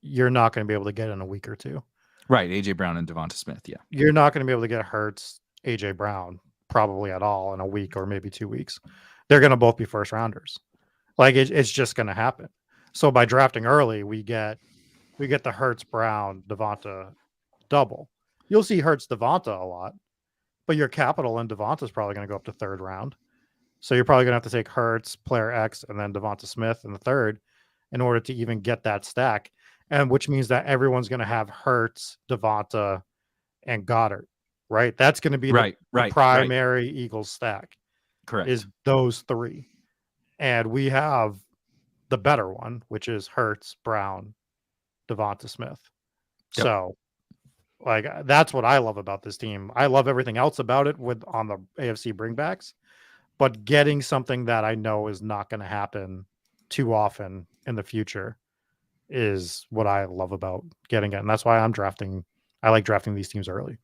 you're not going to be able to get in a week or two. Right, AJ Brown and Devonta Smith. Yeah, You're not going to be able to get Hurts, AJ Brown probably at all in a week or maybe 2 weeks. They're going to both be first rounders. Like it's just going to happen. So by drafting early, we get the Hurts, Brown, Devonta double. You'll see Hurts, Devonta a lot, but your capital in Devonta is probably going to go up to third round. So you're probably going to have to take Hurts, player X, and then Devonta Smith in the third in order to even get that stack. And which means that everyone's going to have Hurts, Devonta, and Goddard, right? That's going to be the primary Eagles stack. Correct. Is those three. And we have the better one, which is Hurts, Brown, Devonta Smith. Yep. So like that's what I love about this team. I love everything else about it on the AFC bringbacks, but getting something that I know is not going to happen too often in the future is what I love about getting it. And that's why I like drafting these teams early.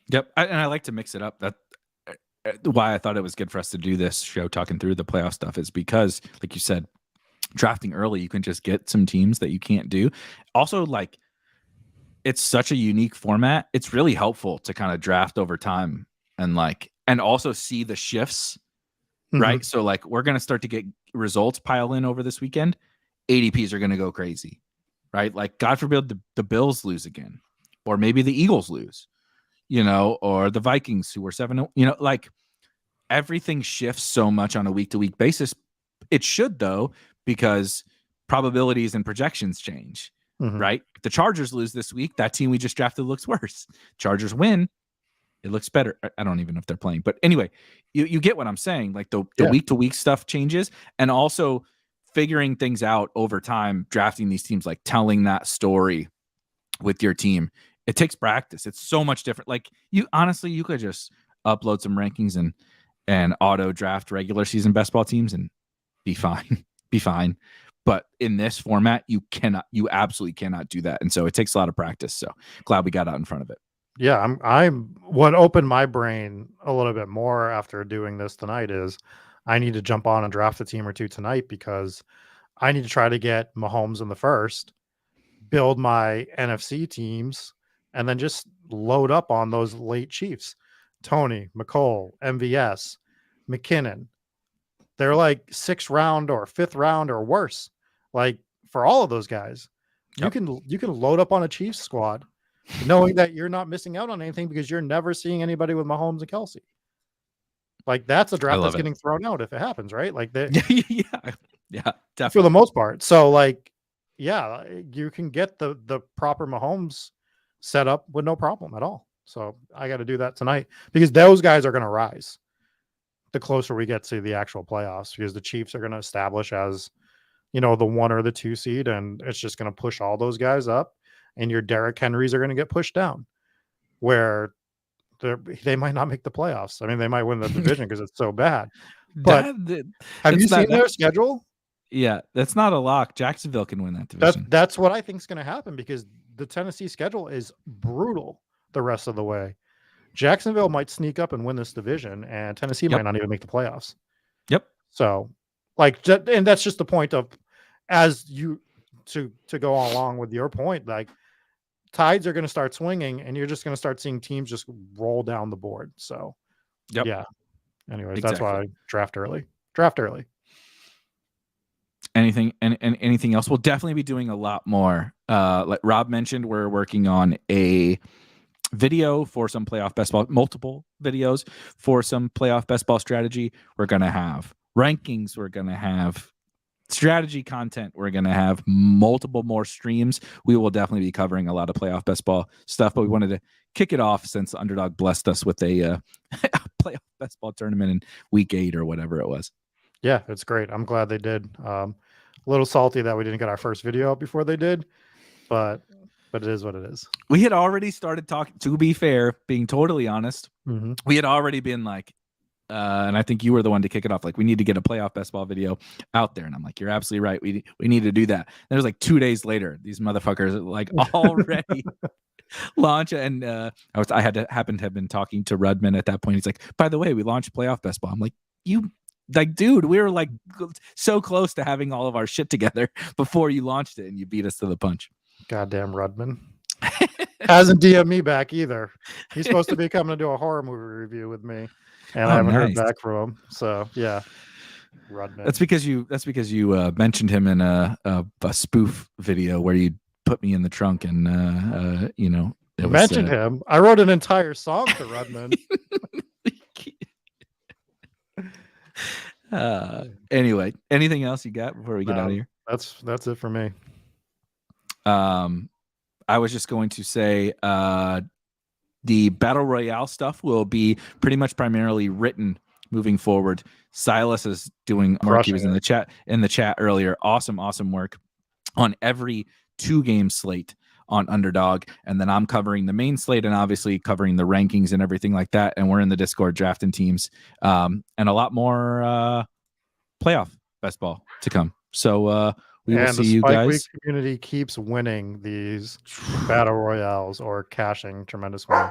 Yep. And I like to mix it up. That's why I thought it was good for us to do this show talking through the playoff stuff is because, like you said, drafting early, you can just get some teams that you can't do. Also, like, it's such a unique format. It's really helpful to kind of draft over time and also see the shifts, right? So like we're going to start to get results pile in over this weekend. ADPs are going to go crazy, right? Like God forbid the Bills lose again, or maybe the Eagles lose, or the Vikings who were 7-0, like everything shifts so much on a week-to-week basis. It should though, because probabilities and projections change. Right? If the Chargers lose this week, that team we just drafted looks worse. Chargers win, it looks better. I don't even know if they're playing. But anyway, you get what I'm saying. Like the week-to-week stuff changes. And also figuring things out over time, drafting these teams, like telling that story with your team. It takes practice. It's so much different. Like you could just upload some rankings and auto draft regular season best ball teams and be fine. Be fine. But in this format, you absolutely cannot do that. And so it takes a lot of practice. So glad we got out in front of it. Yeah, I'm what opened my brain a little bit more after doing this tonight is I need to jump on and draft a team or two tonight because I need to try to get Mahomes in the first, build my NFC teams, and then just load up on those late Chiefs. Tony, McCole, MVS, McKinnon. They're like 6th round or 5th round or worse. Like for all of those guys, you can load up on a Chiefs squad knowing that you're not missing out on anything because you're never seeing anybody with Mahomes and Kelsey. Like that's a draft that's getting thrown out if it happens, right? Like that. Yeah, definitely. For the most part. So like, yeah, you can get the proper Mahomes set up with no problem at all. So I got to do that tonight because those guys are going to rise the closer we get to the actual playoffs because the Chiefs are going to establish as, the 1 or the 2 seed, and it's just going to push all those guys up, and your Derrick Henrys are going to get pushed down where they might not make the playoffs. I mean, they might win the division because it's so bad. But have you seen their schedule? Yeah, that's not a lock. Jacksonville can win that division. That's what I think is going to happen because the Tennessee schedule is brutal the rest of the way. Jacksonville might sneak up and win this division, and Tennessee might not even make the playoffs. Yep. So, and that's just the point of, as you to go along with your point, like tides are going to start swinging, and you're just going to start seeing teams just roll down the board. So, yeah. Anyways, That's why I draft early. Anything else? We'll definitely be doing a lot more. Like Rob mentioned, we're working on a video for some playoff best ball, multiple videos for some playoff best ball strategy. We're going to have rankings. We're going to have strategy content. We're going to have multiple more streams. We will definitely be covering a lot of playoff best ball stuff, but we wanted to kick it off since Underdog blessed us with a playoff best ball tournament in week 8 or whatever it was. Yeah, it's great. I'm glad they did. A little salty that we didn't get our first video out before they did, but it is what it is. We had already started talking, to be fair, being totally honest, we had already been like, and I think you were the one to kick it off. Like, we need to get a playoff best ball video out there. And I'm like, you're absolutely right. We need to do that. And it was like 2 days later, these motherfuckers like already launch. And I had to happen to have been talking to Rudman at that point. He's like, by the way, we launched playoff best ball. I'm like, you Like, dude, we were like so close to having all of our shit together before you launched it, and you beat us to the punch. Goddamn Rudman. Hasn't DM'd me back either. He's supposed to be coming to do a horror movie review with me, and I haven't heard back from him. So yeah, Rudman. That's because you mentioned him in a spoof video where you put me in the trunk, and you know, it mentioned him. I wrote an entire song to Rudman. Anyway, anything else you got before we get out of here? That's it for me. I was just going to say the Battle Royale stuff will be pretty much primarily written moving forward. Silas is doing work. He was in the chat earlier. Awesome work on every 2-game slate on Underdog, and then I'm covering the main slate and obviously covering the rankings and everything like that. And we're in the Discord drafting teams, and a lot more playoff best ball to come. So we will see you guys. Week community keeps winning these battle royales or cashing tremendous win.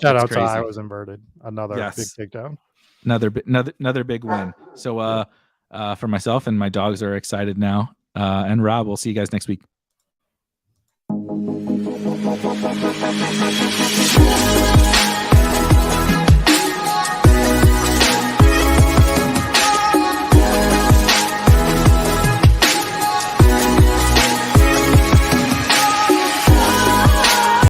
Shout out to I Was Inverted. Another big takedown. Another big win. So for myself, and my dogs are excited now. And Rob, we'll see you guys next week.